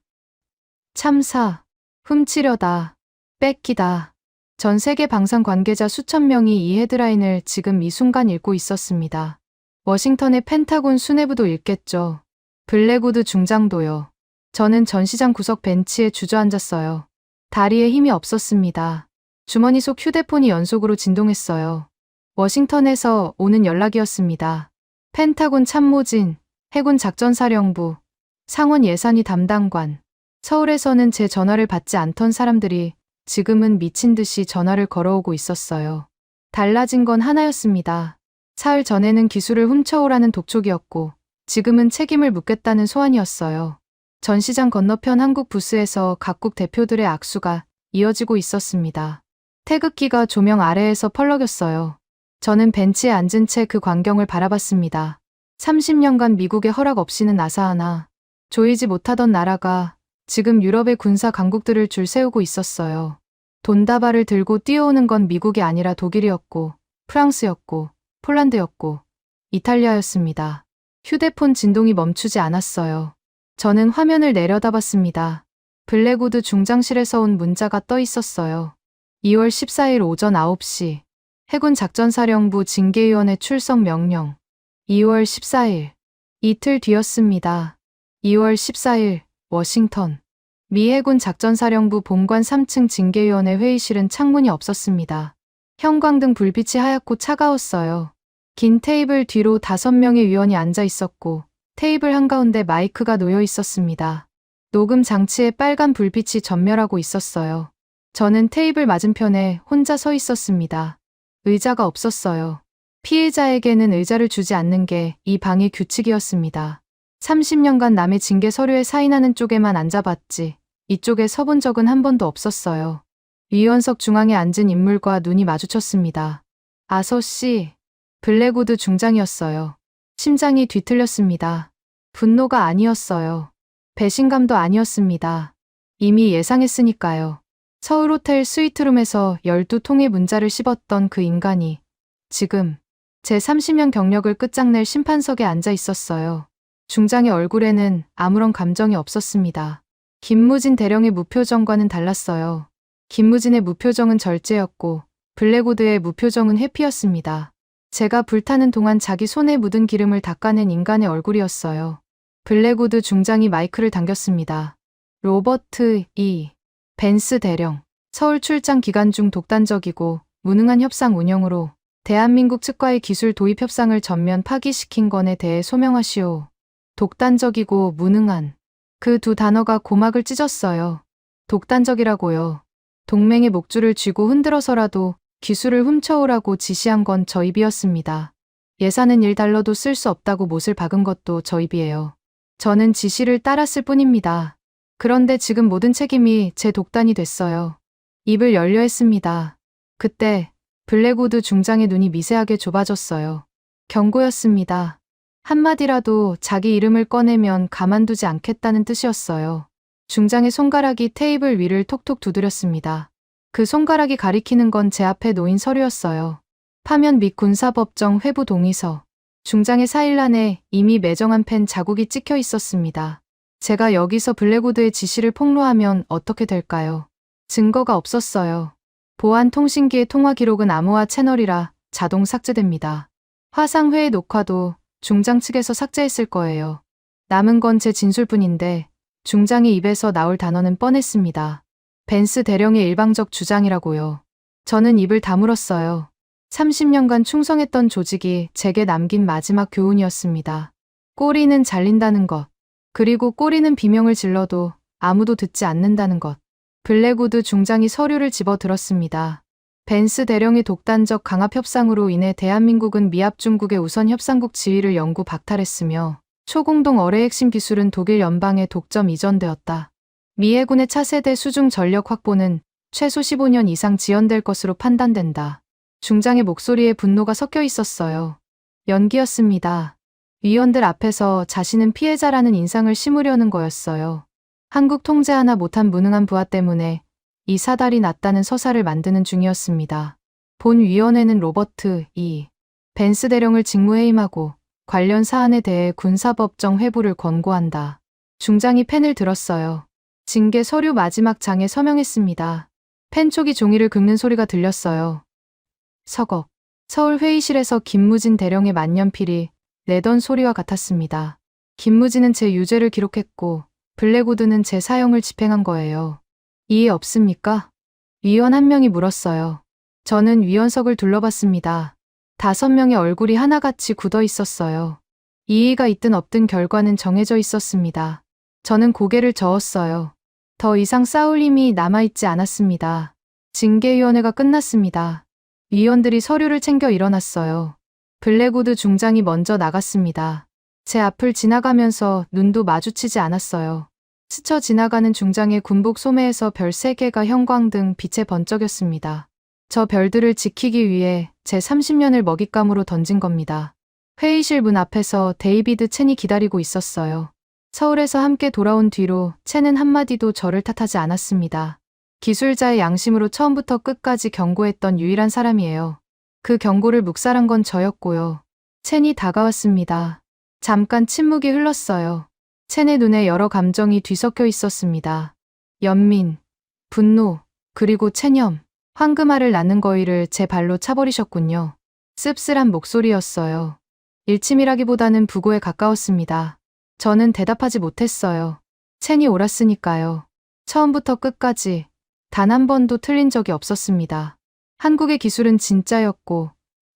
참사. 훔치려다. 뺏기다. 전 세계 방산 관계자 수천 명이 이 헤드라인을 지금 이 순간 읽고 있었습니다. 워싱턴의 펜타곤 수뇌부도 읽겠죠. 블랙우드 중장도요. 저는 전시장 구석 벤치에 주저앉았어요. 다리에 힘이 없었습니다. 주머니 속 휴대폰이 연속으로 진동했어요. 워싱턴에서 오는 연락이었습니다. 펜타곤 참모진, 해군 작전사령부, 상원 예산위 담당관. 서울에서는 제 전화를 받지 않던 사람들이 지금은 미친 듯이 전화를 걸어오고 있었어요. 달라진 건 하나였습니다. 사흘 전에는 기술을 훔쳐오라는 독촉이었고 지금은 책임을 묻겠다는 소환이었어요. 전시장 건너편 한국 부스에서 각국 대표들의 악수가 이어지고 있었습니다. 태극기가 조명 아래에서 펄럭였어요. 저는 벤치에 앉은 채 그 광경을 바라봤습니다. 30년간 미국의 허락 없이는 나사 하나 조이지 못하던 나라가 지금 유럽의 군사 강국들을 줄 세우고 있었어요. 돈다발을 들고 뛰어오는 건 미국이 아니라 독일이었고 프랑스였고 폴란드였고 이탈리아였습니다. 휴대폰 진동이 멈추지 않았어요. 저는 화면을 내려다봤습니다. 블랙우드 중장실에서 온 문자가 떠 있었어요. 2월 14일 오전 9시 해군 작전사령부 징계위원회 출석 명령. 2월 14일 이틀 뒤였습니다. 2월 14일 워싱턴. 미 해군 작전사령부 본관 3층 징계위원회 회의실은 창문이 없었습니다. 형광등 불빛이 하얗고 차가웠어요. 긴 테이블 뒤로 5명의 위원이 앉아 있었고 테이블 한가운데 마이크가 놓여 있었습니다. 녹음 장치에 빨간 불빛이 전멸하고 있었어요. 저는 테이블 맞은편에 혼자 서 있었습니다. 의자가 없었어요. 피해자에게는 의자를 주지 않는 게 이 방의 규칙이었습니다. 30년간 남의 징계 서류에 사인하는 쪽에만 앉아봤지 이쪽에 서본 적은 한 번도 없었어요. 위원석 중앙에 앉은 인물과 눈이 마주쳤습니다. 아서 씨, 블랙우드 중장이었어요. 심장이 뒤틀렸습니다. 분노가 아니었어요. 배신감도 아니었습니다. 이미 예상했으니까요. 서울호텔 스위트룸에서 12통의 문자를 씹었던 그 인간이 지금 제 30년 경력을 끝장낼 심판석에 앉아 있었어요. 중장의 얼굴에는 아무런 감정이 없었습니다. 김무진 대령의 무표정과는 달랐어요. 김무진의 무표정은 절제였고 블랙우드의 무표정은 회피였습니다. 제가 불타는 동안 자기 손에 묻은 기름을 닦아낸 인간의 얼굴이었어요. 블랙우드 중장이 마이크를 당겼습니다. 로버트 E. 벤스 대령, 서울 출장 기간 중 독단적이고 무능한 협상 운영으로 대한민국 측과의 기술 도입 협상을 전면 파기시킨 건에 대해 소명하시오. 독단적이고 무능한. 그 두 단어가 고막을 찢었어요. 독단적이라고요. 동맹의 목줄을 쥐고 흔들어서라도 기술을 훔쳐오라고 지시한 건 저 입이었습니다. 예산은 1달러도 쓸 수 없다고 못을 박은 것도 저 입이에요. 저는 지시를 따랐을 뿐입니다. 그런데 지금 모든 책임이 제 독단이 됐어요. 입을 열려 했습니다. 그때 블랙우드 중장의 눈이 미세하게 좁아졌어요. 경고였습니다. 한마디라도 자기 이름을 꺼내면 가만두지 않겠다는 뜻이었어요. 중장의 손가락이 테이블 위를 톡톡 두드렸습니다. 그 손가락이 가리키는 건 제 앞에 놓인 서류였어요. 파면 및 군사법정 회부 동의서. 중장의 사일란에 이미 매정한 펜 자국이 찍혀 있었습니다. 제가 여기서 블랙우드의 지시를 폭로하면 어떻게 될까요? 증거가 없었어요. 보안 통신기의 통화 기록은 암호화 채널이라 자동 삭제됩니다. 화상회의 녹화도 중장 측에서 삭제했을 거예요. 남은 건 제 진술뿐인데 중장의 입에서 나올 단어는 뻔했습니다. 벤스 대령의 일방적 주장이라고요. 저는 입을 다물었어요. 30년간 충성했던 조직이 제게 남긴 마지막 교훈이었습니다. 꼬리는 잘린다는 것. 그리고 꼬리는 비명을 질러도 아무도 듣지 않는다는 것. 블랙우드 중장이 서류를 집어들었습니다. 벤스 대령의 독단적 강압 협상으로 인해 대한민국은 미합 중국의 우선 협상국 지위를 영구 박탈했으며 초공동 어뢰 핵심 기술은 독일 연방에 독점 이전되었다. 미 해군의 차세대 수중 전력 확보는 최소 15년 이상 지연될 것으로 판단된다. 중장의 목소리에 분노가 섞여 있었어요. 연기였습니다. 위원들 앞에서 자신은 피해자라는 인상을 심으려는 거였어요. 한국 통제 하나 못한 무능한 부하 때문에 이 사달이 났다는 서사를 만드는 중이었습니다. 본 위원회는 로버트 E. 벤스 대령을 직무해임하고 관련 사안에 대해 군사법정 회부를 권고한다. 중장이 펜을 들었어요. 징계 서류 마지막 장에 서명했습니다. 펜촉이 종이를 긁는 소리가 들렸어요. 서거. 서울 회의실에서 김무진 대령의 만년필이 내던 소리와 같았습니다. 김무진은 제 유죄를 기록했고 블랙우드는 제 사형을 집행한 거예요. 이해 없습니까? 위원 한 명이 물었어요. 저는 위원석을 둘러봤습니다. 5명의 얼굴이 하나같이 굳어 있었어요. 이의가 있든 없든 결과는 정해져 있었습니다. 저는 고개를 저었어요. 더 이상 싸울 힘이 남아있지 않았습니다. 징계위원회가 끝났습니다. 위원들이 서류를 챙겨 일어났어요. 블랙우드 중장이 먼저 나갔습니다. 제 앞을 지나가면서 눈도 마주치지 않았어요. 스쳐 지나가는 중장의 군복 소매에서 별 3개가 형광등 빛에 번쩍였습니다. 저 별들을 지키기 위해 제 30년을 먹잇감으로 던진 겁니다. 회의실 문 앞에서 데이비드 첸이 기다리고 있었어요. 서울에서 함께 돌아온 뒤로 첸은 한마디도 저를 탓하지 않았습니다. 기술자의 양심으로 처음부터 끝까지 경고했던 유일한 사람이에요. 그 경고를 묵살한 건 저였고요. 첸이 다가왔습니다. 잠깐 침묵이 흘렀어요. 첸의 눈에 여러 감정이 뒤섞여 있었습니다. 연민, 분노, 그리고 체념. 황금알을 낳는 거위를 제 발로 차버리셨군요. 씁쓸한 목소리였어요. 일침이라기보다는 부고에 가까웠습니다. 저는 대답하지 못했어요. 첸이 옳았으니까요. 처음부터 끝까지 단 한 번도 틀린 적이 없었습니다. 한국의 기술은 진짜였고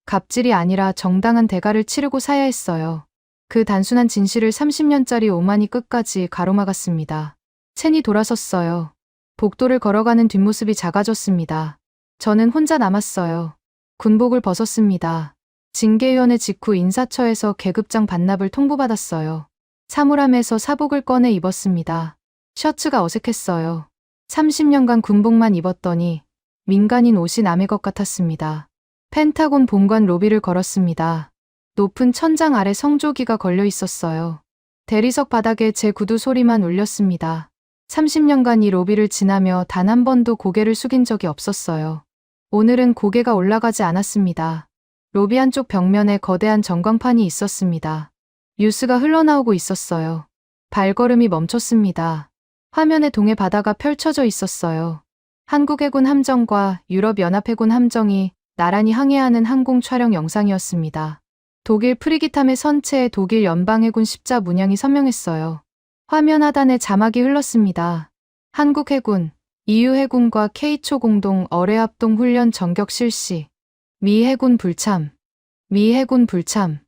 갑질이 아니라 정당한 대가를 치르고 사야 했어요. 그 단순한 진실을 30년짜리 오만이 끝까지 가로막았습니다. 첸이 돌아섰어요. 복도를 걸어가는 뒷모습이 작아졌습니다. 저는 혼자 남았어요. 군복을 벗었습니다. 징계위원회 직후 인사처에서 계급장 반납을 통보받았어요. 사물함에서 사복을 꺼내 입었습니다. 셔츠가 어색했어요. 30년간 군복만 입었더니 민간인 옷이 남의 것 같았습니다. 펜타곤 본관 로비를 걸었습니다. 높은 천장 아래 성조기가 걸려 있었어요. 대리석 바닥에 제 구두 소리만 울렸습니다. 30년간 이 로비를 지나며 단 한 번도 고개를 숙인 적이 없었어요. 오늘은 고개가 올라가지 않았습니다. 로비 한쪽 벽면에 거대한 전광판이 있었습니다. 뉴스가 흘러나오고 있었어요. 발걸음이 멈췄습니다. 화면에 동해 바다가 펼쳐져 있었어요. 한국 해군 함정과 유럽 연합해군 함정이 나란히 항해하는 항공 촬영 영상이었습니다. 독일 프리기탐의 선체에 독일 연방해군 십자 문양이 선명했어요. 화면 하단에 자막이 흘렀습니다. 한국 해군, EU 해군과 K초 공동 어뢰 합동 훈련 전격 실시. 미 해군 불참. 미 해군 불참.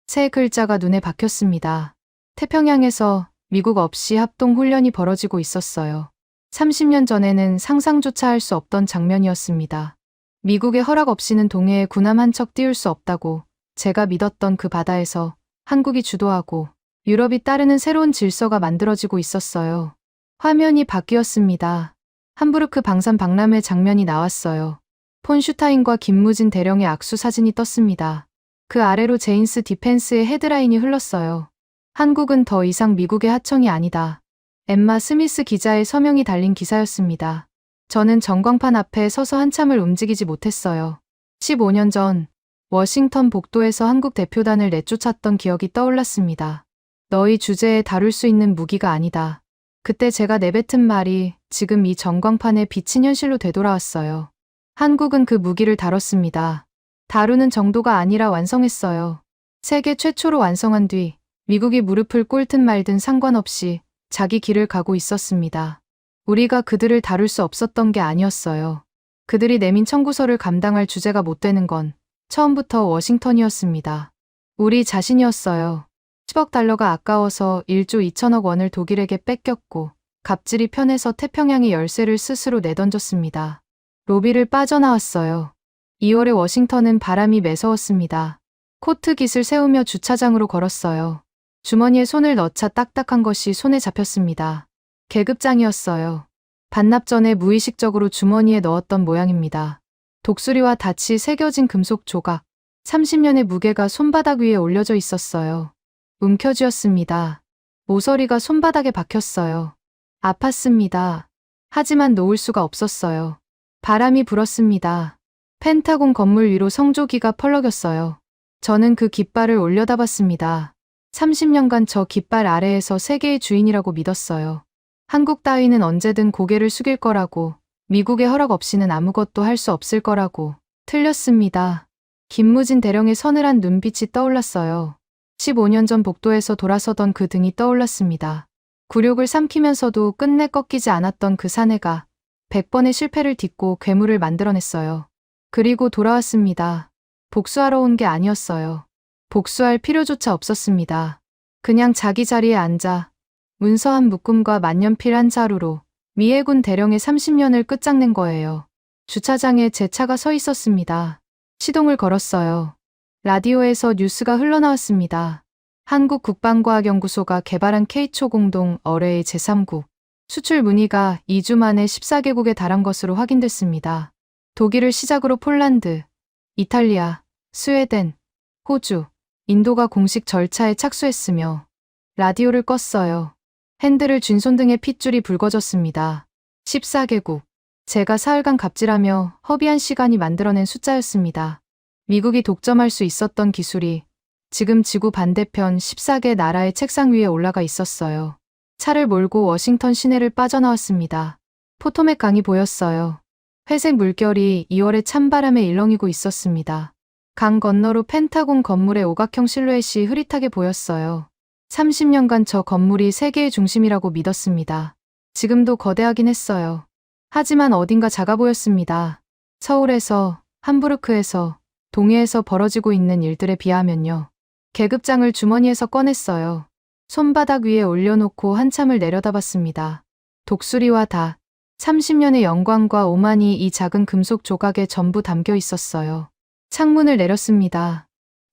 세 글자가 눈에 박혔습니다. 태평양에서 미국 없이 합동 훈련이 벌어지고 있었어요. 30년 전에는 상상조차 할 수 없던 장면이었습니다. 미국의 허락 없이는 동해에 군함 한 척 띄울 수 없다고 제가 믿었던 그 바다에서 한국이 주도하고 유럽이 따르는 새로운 질서가 만들어지고 있었어요. 화면이 바뀌었습니다. 함부르크 방산 박람회 장면이 나왔어요. 폰 슈타인과 김무진 대령의 악수 사진이 떴습니다. 그 아래로 제인스 디펜스의 헤드라인이 흘렀어요. 한국은 더 이상 미국의 하청이 아니다. 엠마 스미스 기자의 서명이 달린 기사였습니다. 저는 전광판 앞에 서서 한참을 움직이지 못했어요. 15년 전 워싱턴 복도에서 한국 대표단을 내쫓았던 기억이 떠올랐습니다. 너희 주제에 다룰 수 있는 무기가 아니다. 그때 제가 내뱉은 말이 지금 이 전광판에 비친 현실로 되돌아왔어요. 한국은 그 무기를 다뤘습니다. 다루는 정도가 아니라 완성했어요. 세계 최초로 완성한 뒤 미국이 무릎을 꿇든 말든 상관없이 자기 길을 가고 있었습니다. 우리가 그들을 다룰 수 없었던 게 아니었어요. 그들이 내민 청구서를 감당할 주제가 못 되는 건 처음부터 워싱턴이었습니다. 우리 자신이었어요. 10억 달러가 아까워서 1조 2천억 원을 독일에게 뺏겼고 갑질이 편해서 태평양의 열쇠를 스스로 내던졌습니다. 로비를 빠져나왔어요. 2월에 워싱턴은 바람이 매서웠습니다. 코트 깃을 세우며 주차장으로 걸었어요. 주머니에 손을 넣자 딱딱한 것이 손에 잡혔습니다. 계급장이었어요. 반납 전에 무의식적으로 주머니에 넣었던 모양입니다. 독수리와 닻이 새겨진 금속 조각. 30년의 무게가 손바닥 위에 올려져 있었어요. 움켜쥐었습니다. 모서리가 손바닥에 박혔어요. 아팠습니다. 하지만 놓을 수가 없었어요. 바람이 불었습니다. 펜타곤 건물 위로 성조기가 펄럭였어요. 저는 그 깃발을 올려다봤습니다. 30년간 저 깃발 아래에서 세계의 주인이라고 믿었어요. 한국 따위는 언제든 고개를 숙일 거라고, 미국의 허락 없이는 아무것도 할 수 없을 거라고. 틀렸습니다. 김무진 대령의 서늘한 눈빛이 떠올랐어요. 15년 전 복도에서 돌아서던 그 등이 떠올랐습니다. 굴욕을 삼키면서도 끝내 꺾이지 않았던 그 사내가 100번의 실패를 딛고 괴물을 만들어냈어요. 그리고 돌아왔습니다. 복수하러 온 게 아니었어요. 복수할 필요조차 없었습니다. 그냥 자기 자리에 앉아 문서한 묶음과 만년필 한 자루로 미 해군 대령의 30년을 끝장낸 거예요. 주차장에 제 차가 서 있었습니다. 시동을 걸었어요. 라디오에서 뉴스가 흘러나왔습니다. 한국 국방과학연구소가 개발한 K초 공동 어뢰의 제3국 수출 문의가 2주 만에 14개국에 달한 것으로 확인됐습니다. 독일을 시작으로 폴란드, 이탈리아, 스웨덴, 호주, 인도가 공식 절차에 착수했으며 라디오를 껐어요. 핸들을 쥔 손등에 핏줄이 붉어졌습니다. 14개국. 제가 사흘간 갑질하며 허비한 시간이 만들어낸 숫자였습니다. 미국이 독점할 수 있었던 기술이 지금 지구 반대편 14개 나라의 책상 위에 올라가 있었어요. 차를 몰고 워싱턴 시내를 빠져나왔습니다. 포토맥 강이 보였어요. 회색 물결이 2월의 찬바람에 일렁이고 있었습니다. 강 건너로 펜타곤 건물의 오각형 실루엣이 흐릿하게 보였어요. 30년간 저 건물이 세계의 중심이라고 믿었습니다. 지금도 거대하긴 했어요. 하지만 어딘가 작아 보였습니다. 서울에서, 함부르크에서, 동해에서 벌어지고 있는 일들에 비하면요. 계급장을 주머니에서 꺼냈어요. 손바닥 위에 올려놓고 한참을 내려다봤습니다. 독수리와 다 30년의 영광과 오만이 이 작은 금속 조각에 전부 담겨 있었어요. 창문을 내렸습니다.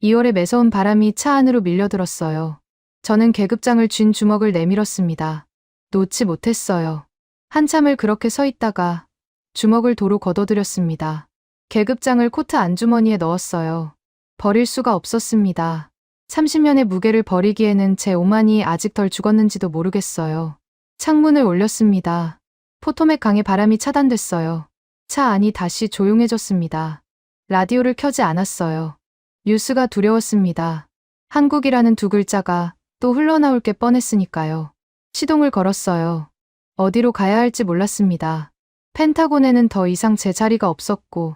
2월의 매서운 바람이 차 안으로 밀려들었어요. 저는 계급장을 쥔 주먹을 내밀었습니다. 놓지 못했어요. 한참을 그렇게 서 있다가 주먹을 도로 걷어들였습니다. 계급장을 코트 안주머니에 넣었어요. 버릴 수가 없었습니다. 30년의 무게를 버리기에는 제 오만이 아직 덜 죽었는지도 모르겠어요. 창문을 올렸습니다. 포토맥 강의 바람이 차단됐어요. 차 안이 다시 조용해졌습니다. 라디오를 켜지 않았어요. 뉴스가 두려웠습니다. 한국이라는 두 글자가 또 흘러나올 게 뻔했으니까요. 시동을 걸었어요. 어디로 가야 할지 몰랐습니다. 펜타곤에는 더 이상 제 자리가 없었고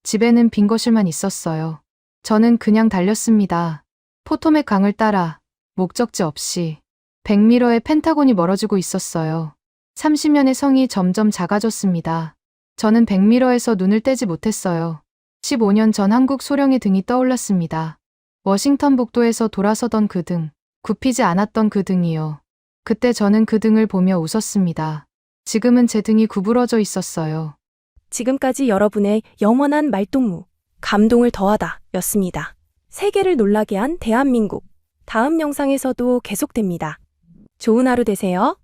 집에는 빈 거실만 있었어요. 저는 그냥 달렸습니다. 포토맥 강을 따라 목적지 없이 백미러의 펜타곤이 멀어지고 있었어요. 30년의 성이 점점 작아졌습니다. 저는 백미러에서 눈을 떼지 못했어요. 15년 전 한국 소령의 등이 떠올랐습니다. 워싱턴 복도에서 돌아서던 그 등, 굽히지 않았던 그 등이요. 그때 저는 그 등을 보며 웃었습니다. 지금은 제 등이 구부러져 있었어요. 지금까지 여러분의 영원한 말동무, 감동을 더하다 였습니다. 세계를 놀라게 한 대한민국. 다음 영상에서도 계속됩니다. 좋은 하루 되세요.